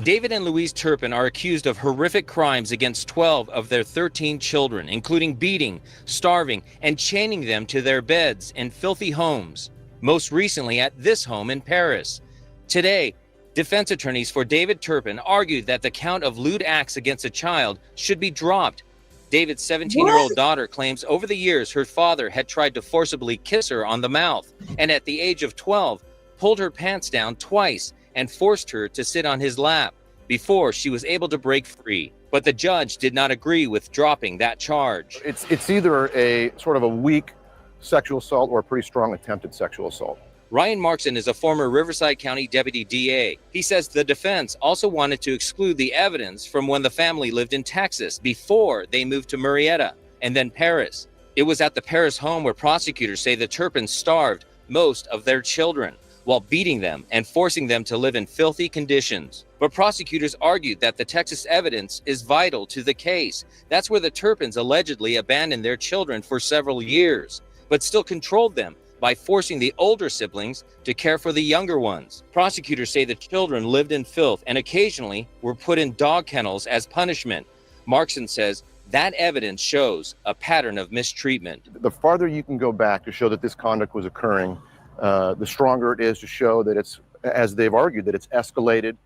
David and Louise Turpin are accused of horrific crimes against 12 of their 13 children, including beating, starving, and chaining them to their beds in filthy homes, most recently at this home in Paris. Today, defense attorneys for David Turpin argued that the count of lewd acts against a child should be dropped. David's 17-year-old daughter claims over the years her father had tried to forcibly kiss her on the mouth, and at the age of 12, pulled her pants down twice and forced her to sit on his lap. before she was able to break free. But the judge did not agree with dropping that charge.
It's either a sort of a weak sexual assault or a pretty strong attempted sexual assault.
Ryan Markson is a former Riverside County Deputy DA. He says the defense also wanted to exclude the evidence from when the family lived in Texas before they moved to Murrieta and then Paris. It was at the Paris home where prosecutors say the Turpins starved most of their children while beating them and forcing them to live in filthy conditions. But prosecutors argued that the Texas evidence is vital to the case. That's where the Turpins allegedly abandoned their children for several years, but still controlled them by forcing the older siblings to care for the younger ones. Prosecutors say the children lived in filth and occasionally were put in dog kennels as punishment. Markson says that evidence shows a pattern of mistreatment.
The farther you can go back to show that this conduct was occurring, the stronger it is to show that it's, as they've argued, that it's escalated.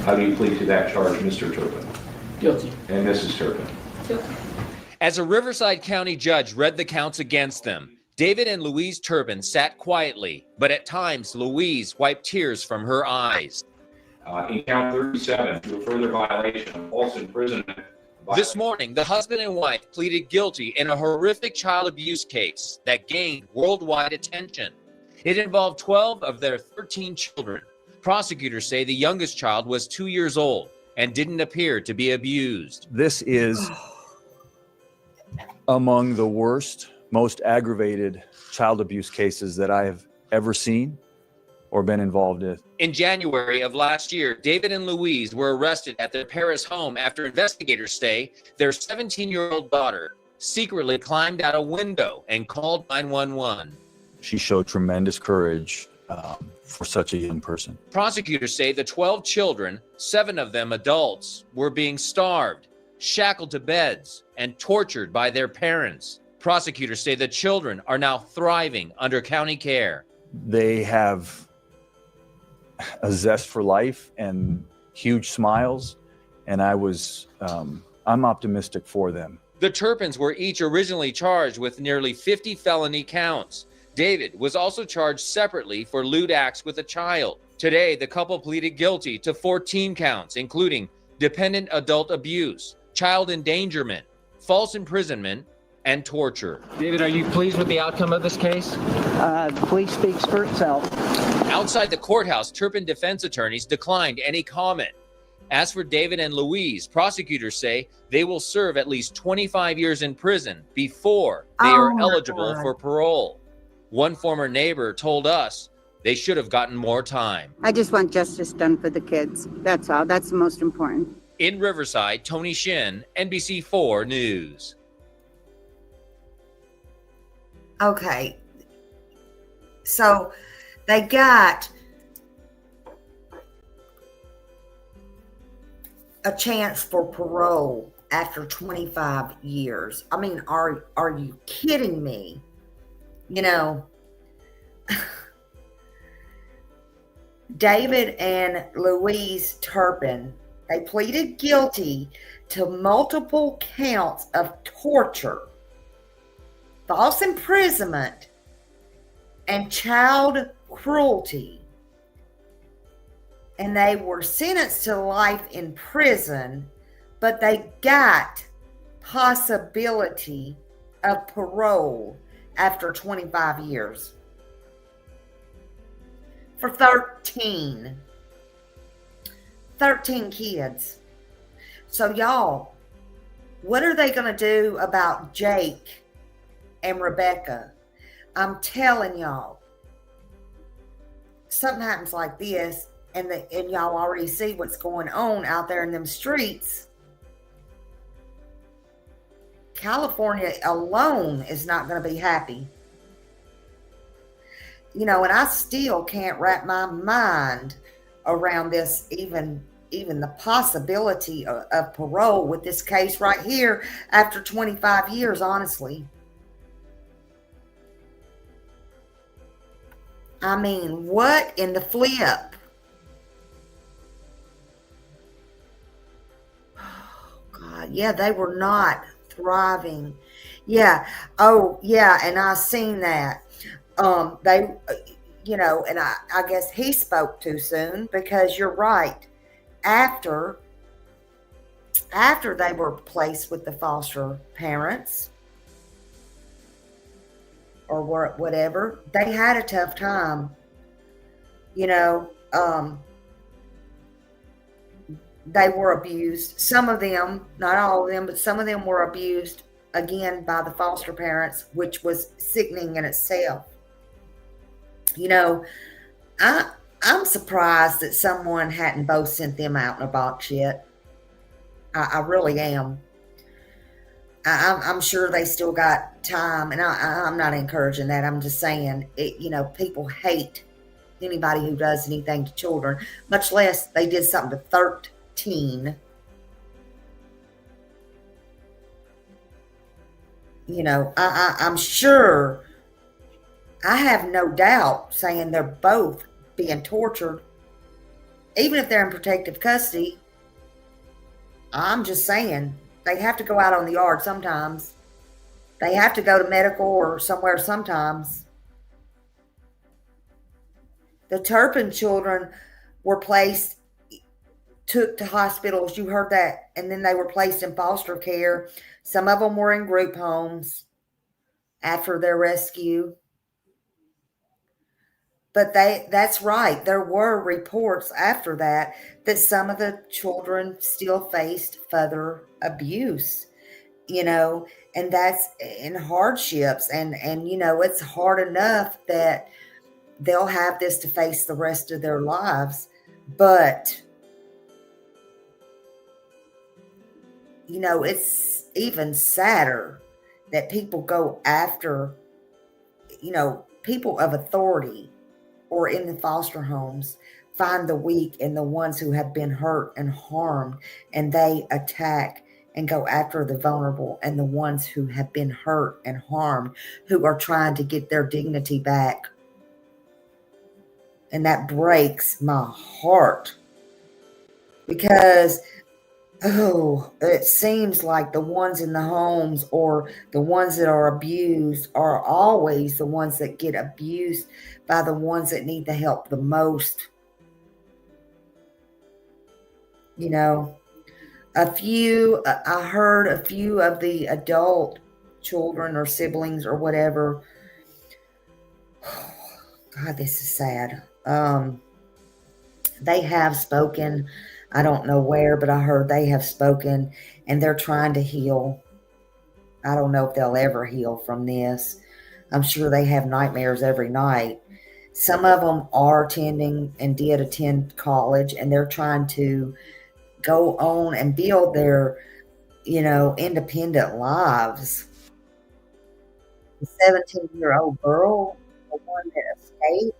How do you plead to that charge, Mr. Turpin?
Guilty.
And Mrs. Turpin?
Guilty.
As a Riverside County judge read the counts against them, David and Louise Turpin sat quietly, but at times Louise wiped tears from her eyes.
In count 37, to a further violation of false imprisonment.
This morning, the husband and wife pleaded guilty in a horrific child abuse case that gained worldwide attention. It involved 12 of their 13 children. Prosecutors say the youngest child was 2 years old and didn't appear to be abused.
This is among the worst, most aggravated child abuse cases that I have ever seen or been involved in.
In January of last year, David and Louise were arrested at their Paris home after investigators say their 17-year-old daughter secretly climbed out a window and called 911.
She showed tremendous courage for such a young person.
Prosecutors say the 12 children, 7 of them adults, were being starved, shackled to beds, and tortured by their parents. Prosecutors say the children are now thriving under county care.
They have a zest for life and huge smiles, and I'm optimistic for them.
The Turpins were each originally charged with nearly 50 felony counts. David was also charged separately for lewd acts with a child. Today, the couple pleaded guilty to 14 counts, including dependent adult abuse, child endangerment, false imprisonment, and torture.
David, are you pleased with the outcome of this case?
The plea speaks for itself.
Outside the courthouse, Turpin defense attorneys declined any comment. As for David and Louise, prosecutors say they will serve at least 25 years in prison before they are eligible for parole. One former neighbor told us they should have gotten more time.
I just want justice done for the kids. That's all. That's the most important.
In Riverside, Tony Shin, NBC4 News.
Okay. So they got a chance for parole after 25 years. I mean, are you kidding me? You know, David and Louise Turpin, they pleaded guilty to multiple counts of torture, false imprisonment, and child cruelty. And they were sentenced to life in prison, but they got possibility of parole after 25 years. For 13 kids. So y'all, what are they going to do about Jake and Rebecca? I'm telling y'all, something happens like this, and y'all already see what's going on out there in them streets. California alone is not going to be happy. You know, and I still can't wrap my mind around this, even the possibility of parole with this case right here after 25 years, honestly. I mean, what in the flip? Oh, God. Yeah, they were not thriving. Yeah. Oh, yeah. And I seen that. you know, and I guess he spoke too soon, because you're right. After they were placed with the foster parents or whatever, they had a tough time. You know, they were abused. Some of them, not all of them, but some of them were abused again by the foster parents, which was sickening in itself. You know, I'm surprised that someone hadn't both sent them out in a box yet. I really am. I'm sure they still got time, and I'm not encouraging that. I'm just saying, you know, people hate anybody who does anything to children, much less they did something to 13. You know, I'm sure, I have no doubt saying they're both being tortured, even if they're in protective custody. I'm just saying, they have to go out on the yard sometimes. They have to go to medical or somewhere sometimes. The Turpin children were took to hospitals. You heard that. And then they were placed in foster care. Some of them were in group homes after their rescue. But that's right. There were reports after that some of the children still faced further abuse, you know, and that's in hardships. And, you know, it's hard enough that they'll have this to face the rest of their lives. But, you know, it's even sadder that people go after, you know, people of authority or in the foster homes find the weak and the ones who have been hurt and harmed, and they attack and go after the vulnerable and the ones who have been hurt and harmed, who are trying to get their dignity back. And that breaks my heart, because it seems like the ones in the homes or the ones that are abused are always the ones that get abused by the ones that need the help the most. You know, I heard a few of the adult children or siblings or whatever. God, this is sad. They have spoken. I don't know where, but I heard they have spoken, and they're trying to heal. I don't know if they'll ever heal from this. I'm sure they have nightmares every night. Some of them are attending and did attend college, and they're trying to go on and build their, you know, independent lives. The 17-year-old girl, the one that escaped,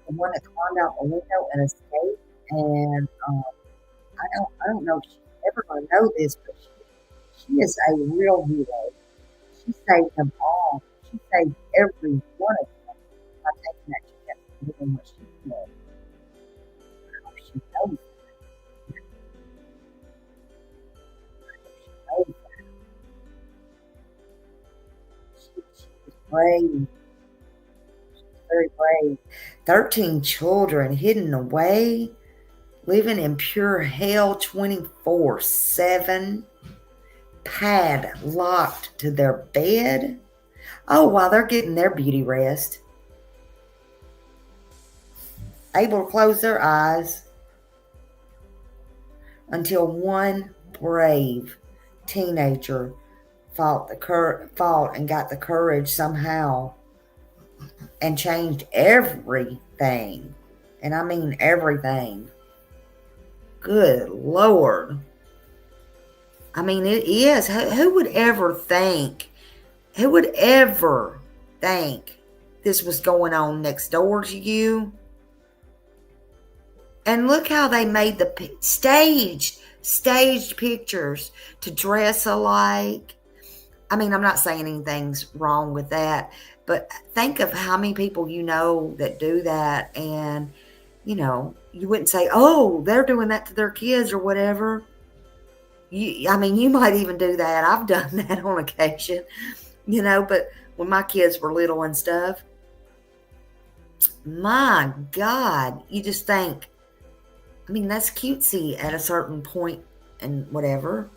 the one that climbed out the window and escaped, and I don't know if she's ever going to know this, but she is a real hero. She saved them all. She saved every one of them by taking that chance and doing what she did. I hope she knows that. I hope she knows that. She was brave. She was very brave. 13 children hidden away, living in pure hell 24/7, padlocked to their bed. Oh, while they're getting their beauty rest, able to close their eyes, until one brave teenager fought and got the courage somehow and changed everything. And I mean everything. Good Lord. I mean, it is. Who would ever think this was going on next door to you? And look how they made the staged pictures to dress alike. I mean, I'm not saying anything's wrong with that, but think of how many people you know that do that, and, you know, you wouldn't say, oh, they're doing that to their kids or whatever. I mean, you might even do that. I've done that on occasion, you know, but when my kids were little and stuff. My God, you just think, I mean, that's cutesy at a certain point and whatever.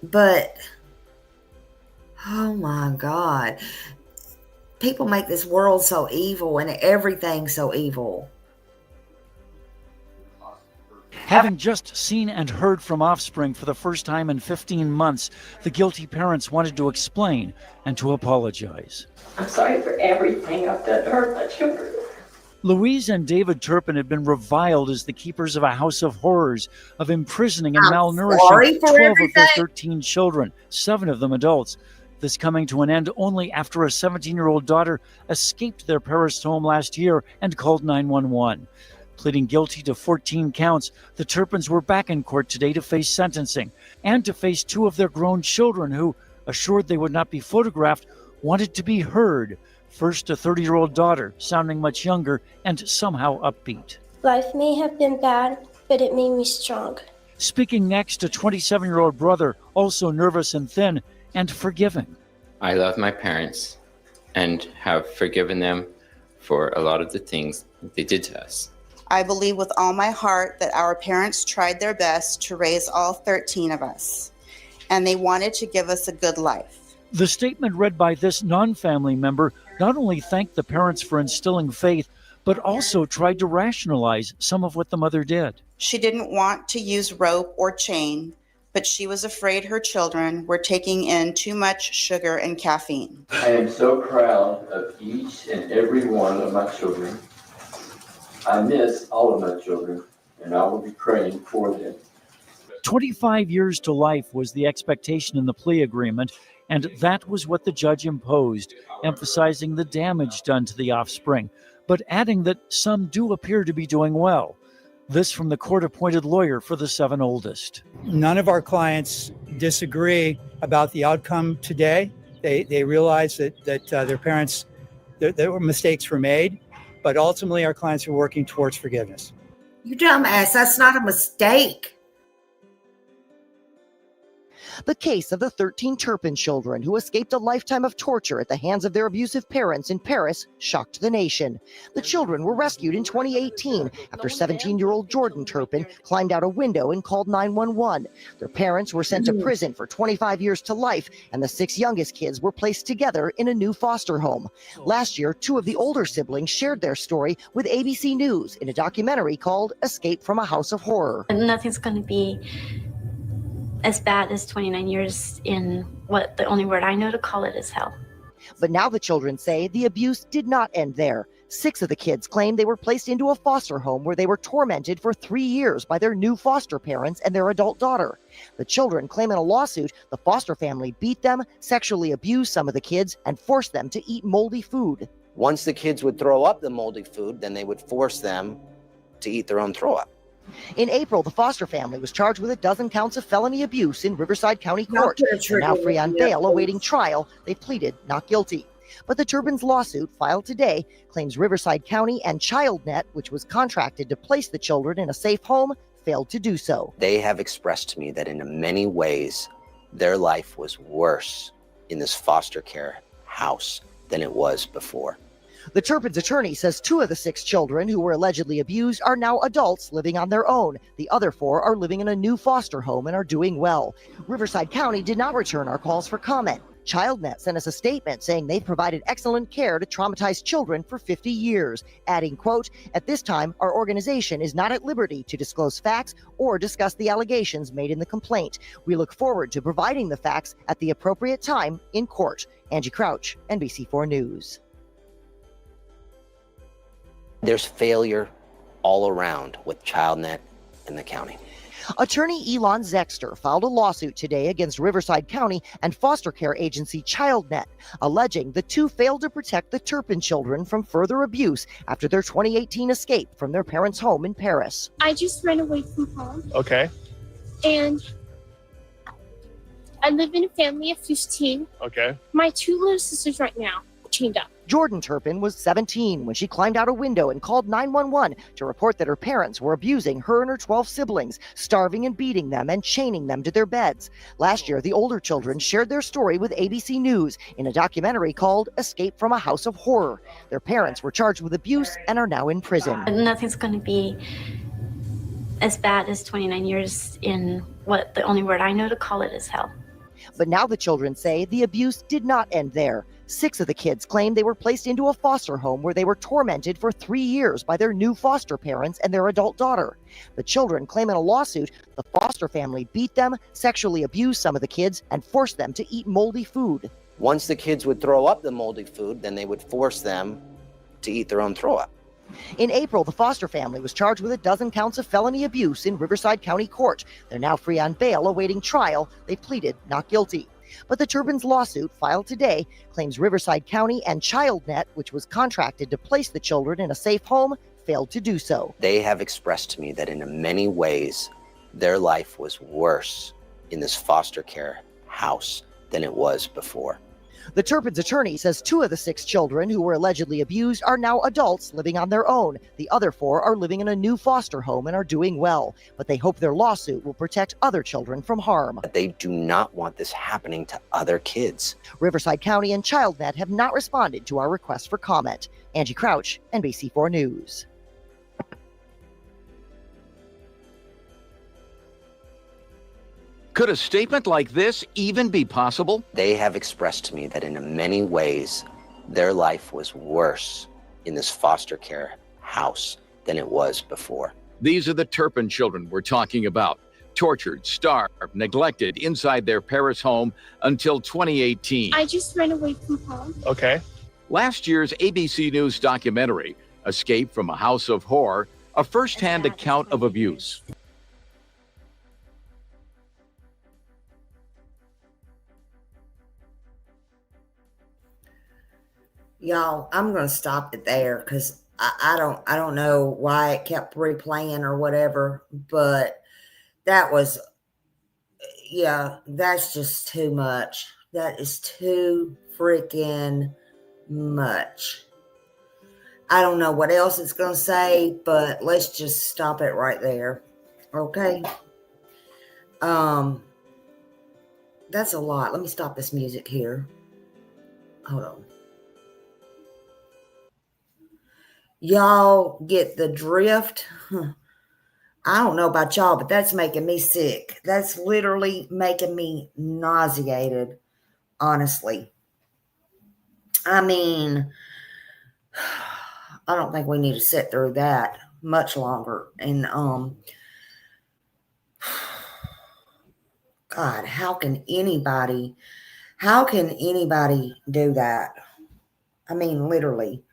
But, oh my God. People make this world so evil and everything so evil.
Having just seen and heard from offspring for the first time in 15 months, the guilty parents wanted to explain and to apologize.
I'm sorry for everything I've done to hurt my children.
Louise and David Turpin have been reviled as the keepers of a house of horrors, of imprisoning and malnourishing 12 of their 13 children, 7 of them adults. This coming to an end only after a 17-year-old daughter escaped their Paris home last year and called 911. Pleading guilty to 14 counts, the Turpins were back in court today to face sentencing and to face 2 of their grown children who, assured they would not be photographed, wanted to be heard. First, a 30-year-old daughter, sounding much younger and somehow upbeat.
Life may have been bad, but it made me strong.
Speaking next, a 27-year-old brother, also nervous and thin, and forgiving.
I love my parents and have forgiven them for a lot of the things they did to us.
I believe with all my heart that our parents tried their best to raise all 13 of us, and they wanted to give us a good life.
The statement read by this non-family member not only thanked the parents for instilling faith, but also tried to rationalize some of what the mother did.
She didn't want to use rope or chain, but she was afraid her children were taking in too much sugar and caffeine.
I am so proud of each and every one of my children. I miss all of my children, and I will be praying for them.
25 years to life was the expectation in the plea agreement, and that was what the judge imposed, emphasizing the damage done to the offspring, but adding that some do appear to be doing well. This from the court-appointed lawyer for the 7 oldest.
None of our clients disagree about the outcome today. They realize that their parents, there were mistakes were made, but ultimately our clients are working towards forgiveness.
You dumbass, that's not a mistake.
The case of the 13 Turpin children who escaped a lifetime of torture at the hands of their abusive parents in Paris shocked the nation. The children were rescued in 2018 after 17-year-old Jordan Turpin climbed out a window and called 911. Their parents were sent to prison for 25 years to life, and the 6 youngest kids were placed together in a new foster home. Last year, 2 of the older siblings shared their story with ABC News in a documentary called Escape from a House of Horror.
Nothing's going to be as bad as 29 years in what the only word I know to call it is hell.
But now the children say the abuse did not end there. 6 of the kids claim they were placed into a foster home where they were tormented for 3 years by their new foster parents and their adult daughter. The children claim in a lawsuit the foster family beat them, sexually abused some of the kids, and forced them to eat moldy food.
Once the kids would throw up the moldy food, then they would force them to eat their own throw up.
In April, the foster family was charged with 12 counts of felony abuse in Riverside County Court. They're now free on bail awaiting trial. They pleaded not guilty. But the Turpins' lawsuit, filed today, claims Riverside County and ChildNet, which was contracted to place the children in a safe home, failed to do so.
They have expressed to me that in many ways, their life was worse in this foster care house than it was before.
The Turpin's attorney says 2 of the 6 children who were allegedly abused are now adults living on their own. The other 4 are living in a new foster home and are doing well. Riverside County did not return our calls for comment. ChildNet sent us a statement saying they've provided excellent care to traumatized children for 50 years, adding, quote, "At this time, our organization is not at liberty to disclose facts or discuss the allegations made in the complaint. We look forward to providing the facts at the appropriate time in court." Angie Crouch, NBC4 News.
There's failure all around with ChildNet in the county.
Attorney Elon Zexter filed a lawsuit today against Riverside County and foster care agency ChildNet, alleging the 2 failed to protect the Turpin children from further abuse after their 2018 escape from their parents' home in Paris.
I just ran away from home.
Okay.
And I live in a family of 15.
Okay.
My 2 little sisters right now are chained up.
Jordan Turpin was 17 when she climbed out a window and called 911 to report that her parents were abusing her and her 12 siblings, starving and beating them and chaining them to their beds. Last year, the older children shared their story with ABC News in a documentary called Escape from a House of Horror. Their parents were charged with abuse and are now in prison.
Nothing's going to be as bad as 29 years in what the only word I know to call it is hell.
But now the children say the abuse did not end there. 6 of the kids claim they were placed into a foster home where they were tormented for 3 years by their new foster parents and their adult daughter. The children claim in a lawsuit the foster family beat them, sexually abused some of the kids, and forced them to eat moldy food.
Once the kids would throw up the moldy food, then they would force them to eat their own throw up.
In April, the foster family was charged with 12 counts of felony abuse in Riverside County Court. They're now free on bail awaiting trial. They pleaded not guilty. But the Turpin's lawsuit, filed today, claims Riverside County and ChildNet, which was contracted to place the children in a safe home, failed to do so.
They have expressed to me that in many ways, their life was worse in this foster care house than it was before.
The Turpin's attorney says 2 of the 6 children who were allegedly abused are now adults living on their own. The other 4 are living in a new foster home and are doing well. But they hope their lawsuit will protect other children from harm.
They do not want this happening to other kids.
Riverside County and ChildNet have not responded to our request for comment. Angie Crouch, NBC4 News.
Could a statement like this even be possible?
They have expressed to me that in many ways, their life was worse in this foster care house than it was before.
These are the Turpin children we're talking about. Tortured, starved, neglected inside their Paris home until 2018.
I just ran away from home.
Okay. Last year's ABC News documentary, Escape from a House of Horror, a first-hand account of abuse.
Y'all, I'm gonna stop it there because I don't know why it kept replaying or whatever, but that was, yeah, that's just too much. That is too freaking much. I don't know what else it's gonna say, but let's just stop it right there. Okay. That's a lot. Let me stop this music here. Hold on. Y'all get the drift? I don't know about y'all, but that's making me sick. That's literally making me nauseated, honestly. I mean, I don't think we need to sit through that much longer. And, God, how can anybody do that? I mean, literally.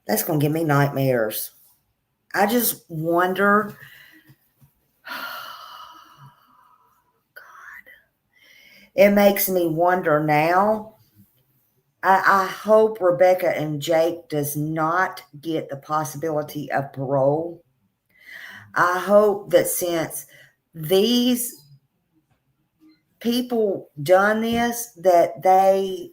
That's going to give me nightmares. I just wonder, God, it makes me wonder now. I hope Rebecca and Jake does not get the possibility of parole. I hope that since these people done this, that they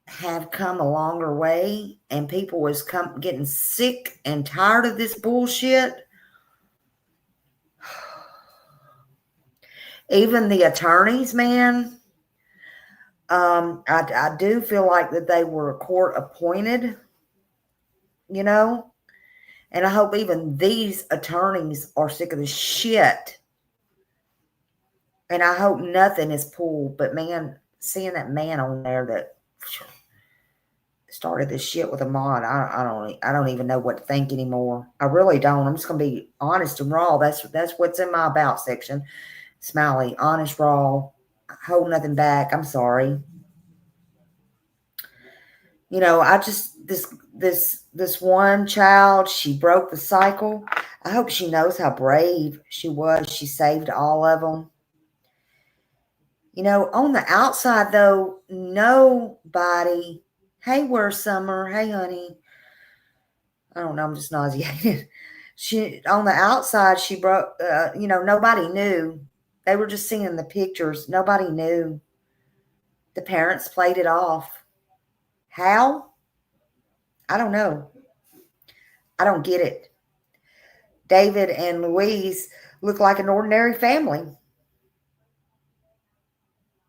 have come a longer way and people is getting sick and tired of this bullshit. Even the attorneys, man, I do feel like that they were court appointed, you know, and I hope even these attorneys are sick of the shit. And I hope nothing is pulled, but man, seeing that man on there that started this shit with a mod, I don't even know what to think anymore. I really don't. I'm just gonna be honest and raw. That's what's in my about section. Smiley, honest, raw, hold nothing back. I'm sorry. You know, I just this one child, she broke the cycle. I hope she knows how brave she was. She saved all of them. You know, on the outside though, nobody. Hey, where's Summer? Hey, honey. I don't know. I'm just nauseated. She on the outside, she broke. You know, nobody knew. They were just seeing the pictures. Nobody knew. The parents played it off. How? I don't know. I don't get it. David and Louise look like an ordinary family.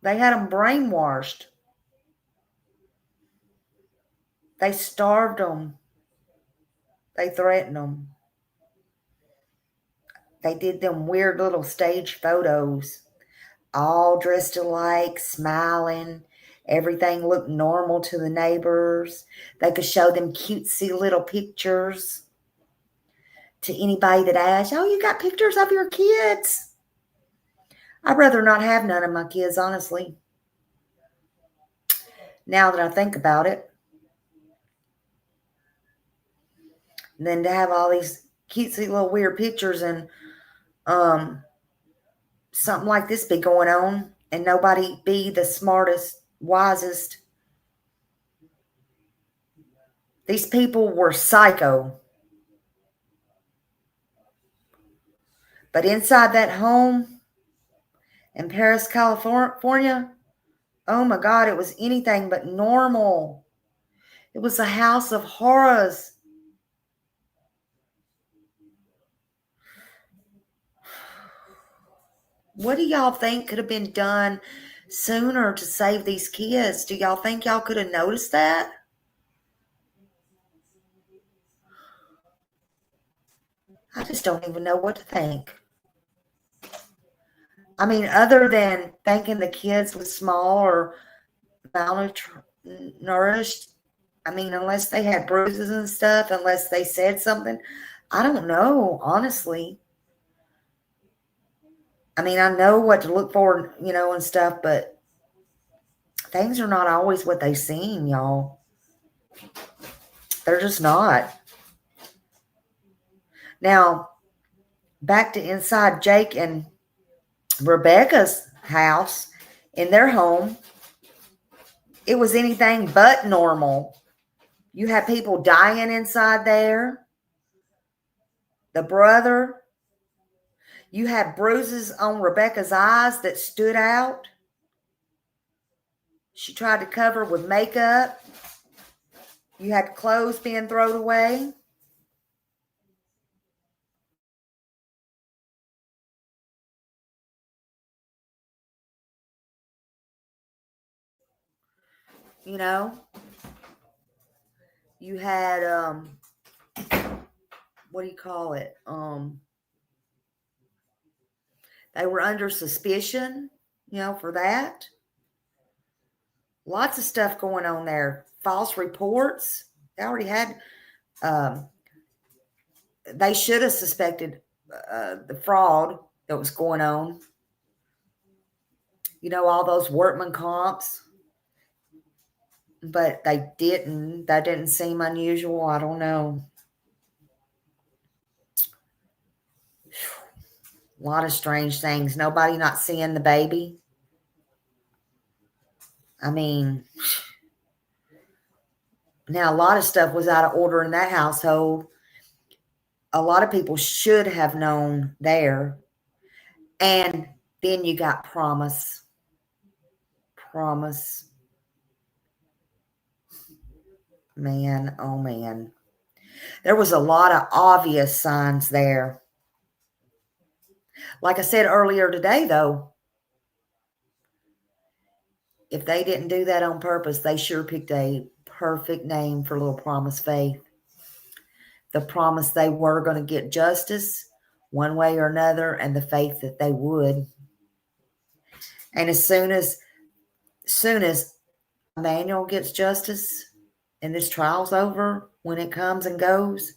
They had them brainwashed. They starved them. They threatened them. They did them weird little stage photos, all dressed alike, smiling. Everything looked normal to the neighbors. They could show them cutesy little pictures to anybody that asked, oh, you got pictures of your kids? I'd rather not have none of my kids, honestly. Now that I think about it. Than to have all these cutesy little weird pictures and something like this be going on and nobody be the smartest, wisest. These people were psycho. But inside that home in Paris, California, oh my God, it was anything but normal. It was a house of horrors. What do y'all think could have been done sooner to save these kids? Do y'all think y'all could have noticed that? I just don't even know what to think. I mean, other than thinking the kids was small or malnourished, I mean, unless they had bruises and stuff, unless they said something, I don't know, honestly. I mean, I know what to look for, and stuff, but things are not always what they seem, y'all. They're just not. Now, back to inside Jake and Rebecca's house, in their home, it was anything but normal. You had people dying inside there. The brother. You had bruises on Rebecca's eyes that stood out. She tried to cover with makeup. You had clothes being thrown away. You had, what do you call it? They were under suspicion, for that. Lots of stuff going on there. False reports. They already had, they should have suspected the fraud that was going on. All those workman comps. But they didn't. That didn't seem unusual. I don't know. A lot of strange things. Nobody not seeing the baby. I mean, now a lot of stuff was out of order in that household. A lot of people should have known there. And then you got Promise. Man, oh man. There was a lot of obvious signs there. Like I said earlier today, though, if they didn't do that on purpose, they sure picked a perfect name for little Promise Faith. The promise they were going to get justice one way or another, and the faith that they would. And as soon as Emmanuel gets justice and this trial's over, when it comes and goes,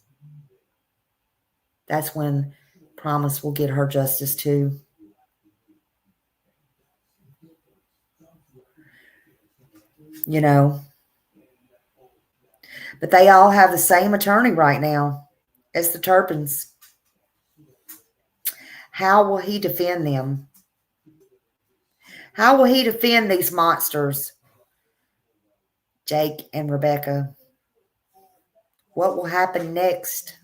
that's when Promise will get her justice too. But they all have the same attorney right now as the Turpins. How will he defend them? How will he defend these monsters? Jake and Rebecca. What will happen next?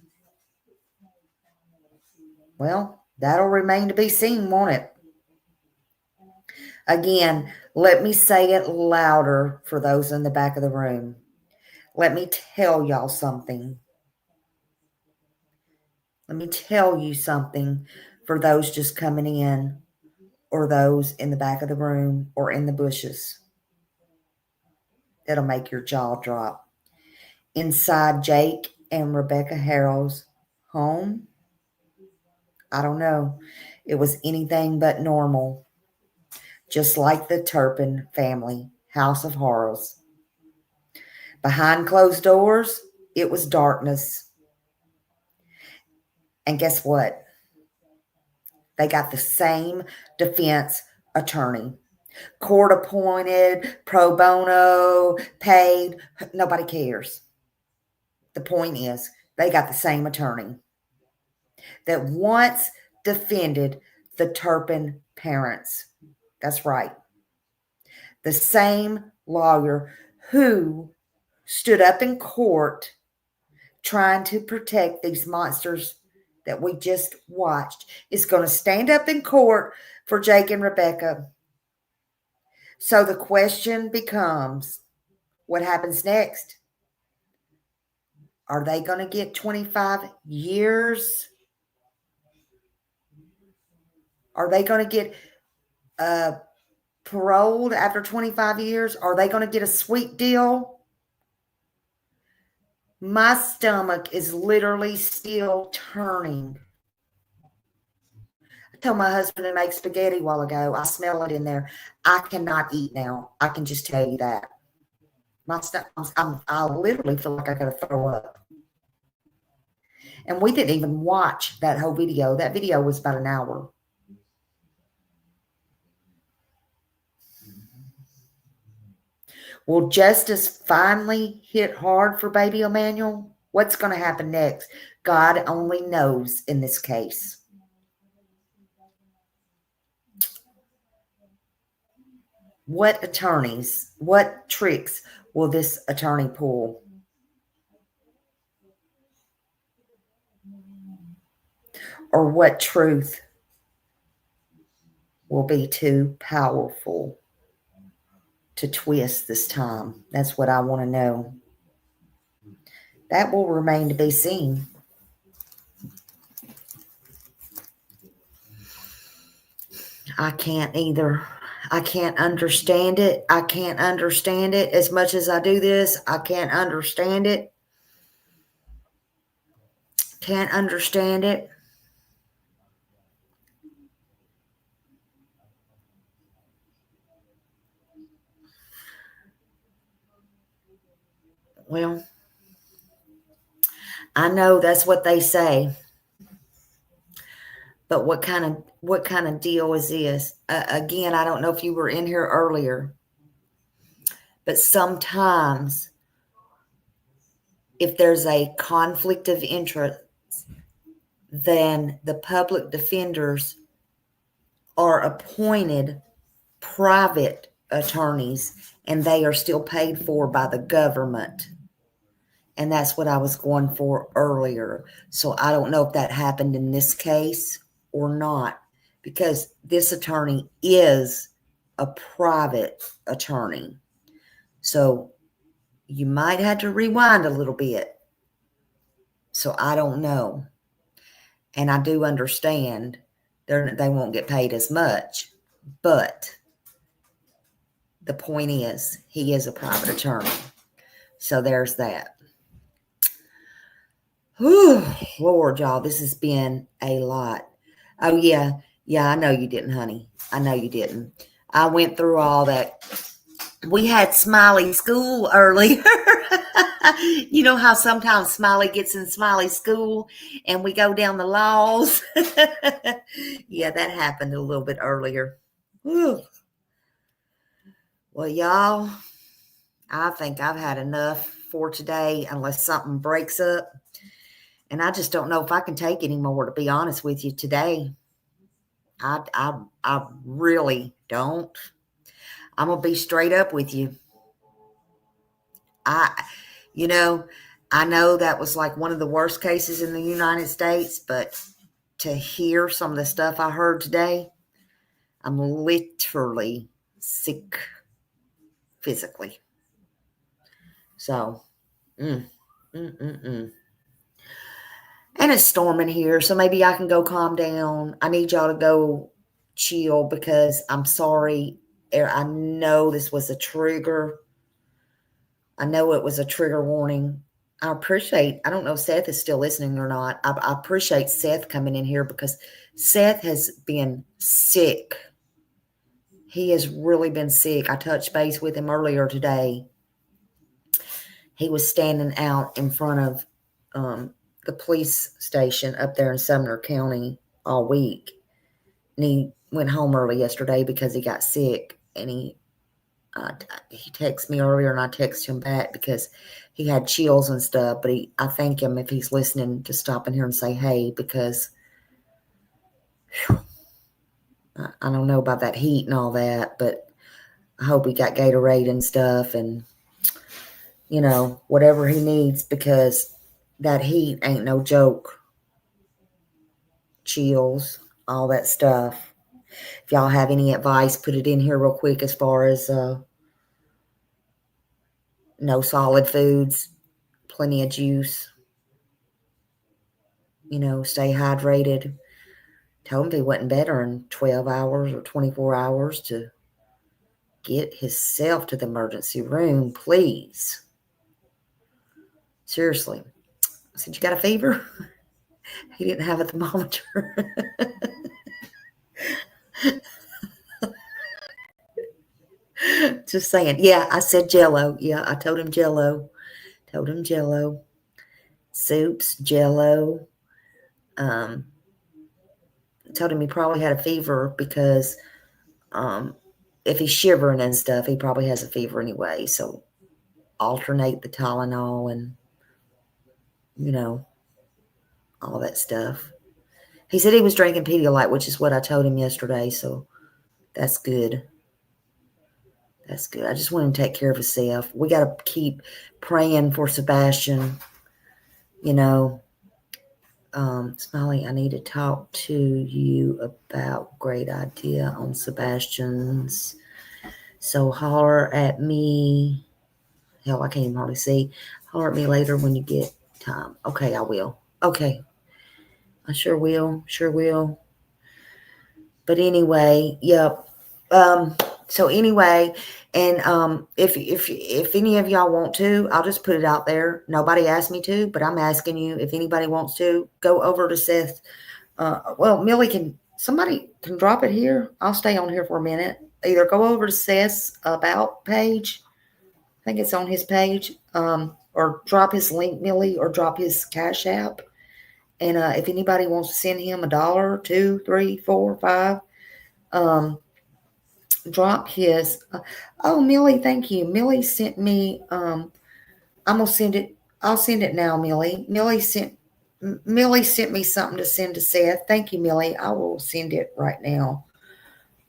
Well, that'll remain to be seen, won't it? Again, let me say it louder for those in the back of the room. Let me tell y'all something. Let me tell you something for those just coming in or those in the back of the room or in the bushes. It'll make your jaw drop. Inside Jake and Rebecca Haro's home, I don't know. It was anything but normal. Just like the Turpin family house of horrors. Behind closed doors, it was darkness. And guess what? They got the same defense attorney. Court appointed, pro bono, paid. Nobody cares. The point is, they got the same attorney that once defended the Turpin parents. That's right. The same lawyer who stood up in court trying to protect these monsters that we just watched is going to stand up in court for Jake and Rebecca. So the question becomes, what happens next? Are they going to get 25 years? Are they going to get paroled after 25 years? Are they going to get a sweet deal? My stomach is literally still turning. I told my husband to make spaghetti a while ago. I smell it in there. I cannot eat now. I can just tell you that. My stomach, I literally feel like I got to throw up. And we didn't even watch that whole video. That video was about an hour. Will justice finally hit hard for baby Emmanuel? What's going to happen next? God only knows in this case. What attorneys, what tricks will this attorney pull? Or what truth will be too powerful to twist this time? That's what I want to know. That will remain to be seen. I can't either. I can't understand it. I can't understand it. As much as I do this, I can't understand it. Can't understand it. Well, I know that's what they say. But what kind of deal is this? Again, I don't know if you were in here earlier, but sometimes if there's a conflict of interest, then the public defenders are appointed private attorneys and they are still paid for by the government. And that's what I was going for earlier. So I don't know if that happened in this case or not, because this attorney is a private attorney. So you might have to rewind a little bit. So I don't know. And I do understand they won't get paid as much. But the point is, he is a private attorney. So there's that. Whew, Lord, y'all, this has been a lot. Oh, yeah. Yeah, I know you didn't, honey. I know you didn't. I went through all that. We had Smiley school earlier. You know how sometimes Smiley gets in Smiley school and we go down the laws? Yeah, that happened a little bit earlier. Whew. Well, y'all, I think I've had enough for today unless something breaks up. And I just don't know if I can take any more, to be honest with you today. I really don't. I'm going to be straight up with you. I know that was like one of the worst cases in the United States, but to hear some of the stuff I heard today, I'm literally sick physically. So And it's storming here, so maybe I can go calm down. I need y'all to go chill because I'm sorry. I know this was a trigger. I know it was a trigger warning. I don't know if Seth is still listening or not. I appreciate Seth coming in here because Seth has been sick. He has really been sick. I touched base with him earlier today. He was standing out in front of the police station up there in Sumner County all week. And he went home early yesterday because he got sick. And he texted me earlier and I texted him back because he had chills and stuff. But I thank him if he's listening to stop in here and say, hey, because I don't know about that heat and all that, but I hope he got Gatorade and stuff and, you know, whatever he needs because that heat ain't no joke. Chills, all that stuff. If y'all have any advice, put it in here real quick as far as no solid foods, plenty of juice, you know, stay hydrated. Told him if he wasn't better in 12 hours or 24 hours to get himself to the emergency room, please. Seriously. I said, you got a fever? He didn't have a thermometer. Just saying. Yeah, I said Jello. Yeah, I told him Jello. Soups, Jello. Told him he probably had a fever because if he's shivering and stuff, he probably has a fever anyway. So alternate the Tylenol and, you know, all that stuff. He said he was drinking Pedialyte, which is what I told him yesterday. So that's good. That's good. I just want him to take care of himself. We got to keep praying for Sebastian. You know, Smiley, I need to talk to you about great idea on Sebastian's. So holler at me. Hell, I can't even hardly see. Holler at me later when you get time. Okay, I will. Okay. I sure will. Sure will. But anyway, yep. So anyway, and if any of y'all want to, I'll just put it out there. Nobody asked me to, but I'm asking you if anybody wants to go over to Seth. Well, Millie somebody can drop it here. I'll stay on here for a minute. Either go over to Seth's about page. I think it's on his page. Or drop his link, Millie, or drop his Cash App. And if anybody wants to send him $1, $2, $3, $4, $5, drop his. Oh, Millie, thank you. Millie sent me. I'm gonna send it. I'll send it now, Millie. Millie sent me something to send to Seth. Thank you, Millie. I will send it right now.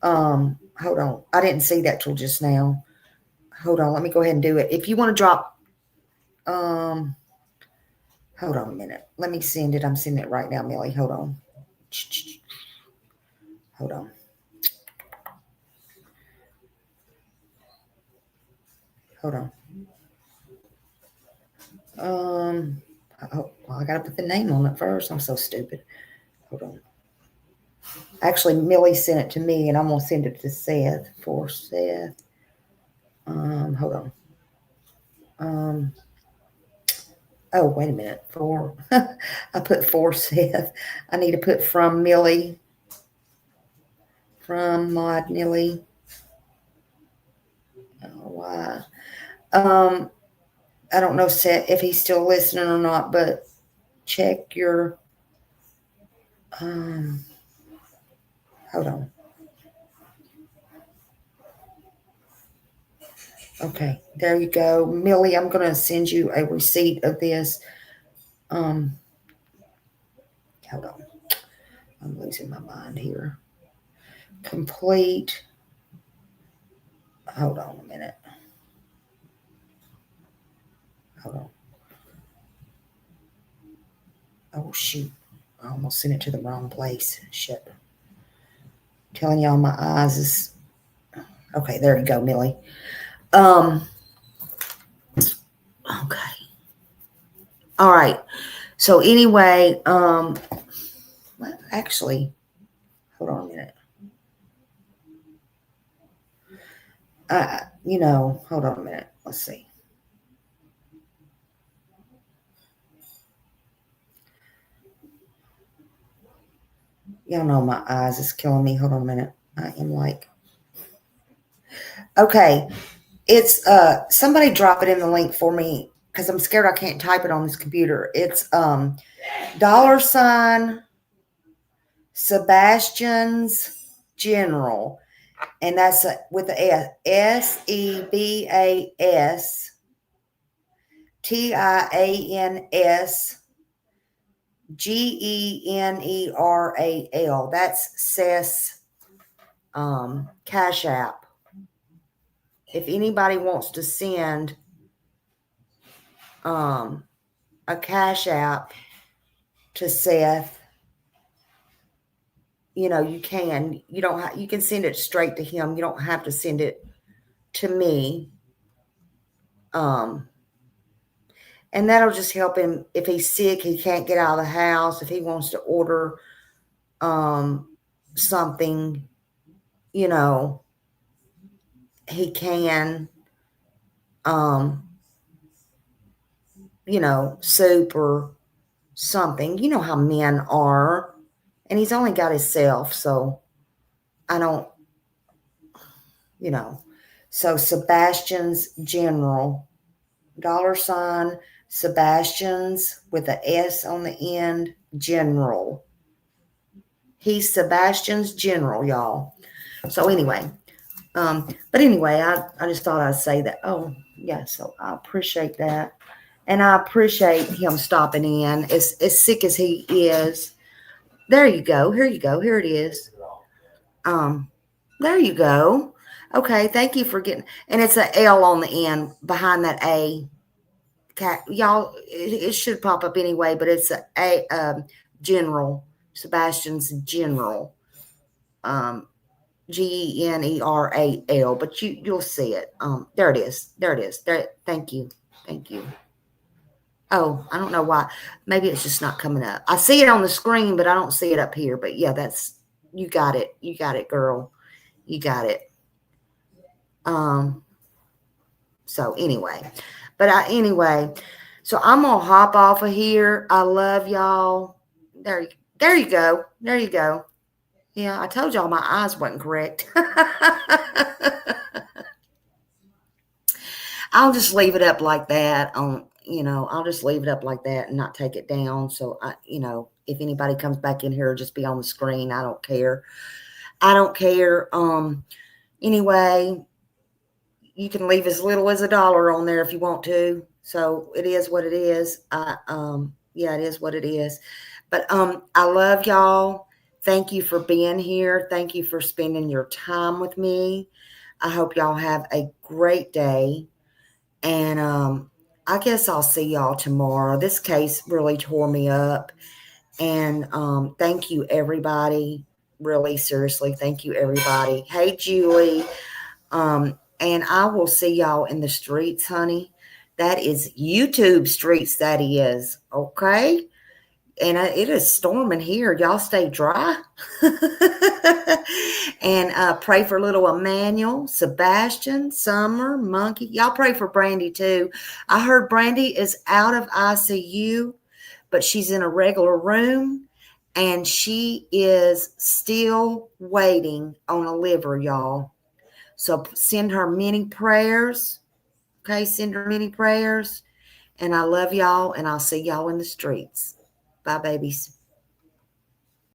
Hold on. I didn't see that till just now. Hold on. Let me go ahead and do it. If you want to drop, hold on a minute. Let me send it. I'm sending it right now, Millie. Hold on. Hold on. Hold on. Well, I gotta put the name on it first. I'm so stupid. Hold on. Actually, Millie sent it to me, and I'm gonna send it to Seth for Seth. Hold on. Oh, wait a minute. I put for Seth. I need to put from Millie. From Mod Millie. Oh, why? I don't know, Seth, if he's still listening or not, but check your. Hold on. Okay, there you go. Millie, I'm going to send you a receipt of this. Hold on. I'm losing my mind here. Complete. Hold on a minute. Hold on. Oh, shoot. I almost sent it to the wrong place. Shit. I'm telling y'all my eyes is. Okay, there you go, Millie. Okay. All right. So anyway, well, actually, hold on a minute. Hold on a minute. Let's see. Y'all know my eyes is killing me. Hold on a minute. I am like, okay. It's somebody drop it in the link for me because I'm scared I can't type it on this computer. It's $ Sebastian's General, and that's with the SEBASTIANSGENERAL. That's Seth's Cash App. If anybody wants to send a Cash App to Seth, you can. You don't. You can send it straight to him. You don't have to send it to me. And that'll just help him if he's sick, he can't get out of the house. If he wants to order something, he can. Soup or something. You know how men are. And he's only got himself, so I don't, So Sebastian's General, $ Sebastian's with a S on the end, General. He's Sebastian's General, y'all. So anyway, but anyway, I just thought I'd say that. Oh, yeah, so I appreciate that. And I appreciate him stopping in, as sick as he is. There you go. Here you go. Here it is. There you go. Okay, thank you for getting, and it's an L on the end behind that A. Y'all, it should pop up anyway, but it's a General, Sebastian's General, GENERAL. But you'll see it. There it is. There it is. There. Thank you. Thank you. Oh, I don't know why. Maybe it's just not coming up. I see it on the screen, but I don't see it up here. But yeah, you got it. You got it, girl. You got it. So anyway, so I'm gonna hop off of here. I love y'all. There you go. There you go. Yeah, I told y'all my eyes wasn't correct. I'll just leave it up like that. I'll just leave it up like that and not take it down. So if anybody comes back in here, just be on the screen. I don't care. Anyway, you can leave as little as $1 on there if you want to. So it is what it is. Yeah, it is what it is. But I love y'all. Thank you for being here. Thank you for spending your time with me. I hope y'all have a great day. And I guess I'll see y'all tomorrow. This case really tore me up. And thank you, everybody. Really, seriously, thank you, everybody. Hey, Julie. And I will see y'all in the streets, honey. That is YouTube streets, that is. Okay? And it is storming here. Y'all stay dry. And pray for little Emmanuel, Sebastian, Summer, Monkey. Y'all pray for Brandy, too. I heard Brandy is out of ICU, but she's in a regular room. And she is still waiting on a liver, y'all. So send her many prayers. Okay, send her many prayers. And I love y'all, and I'll see y'all in the streets. Bye, babies.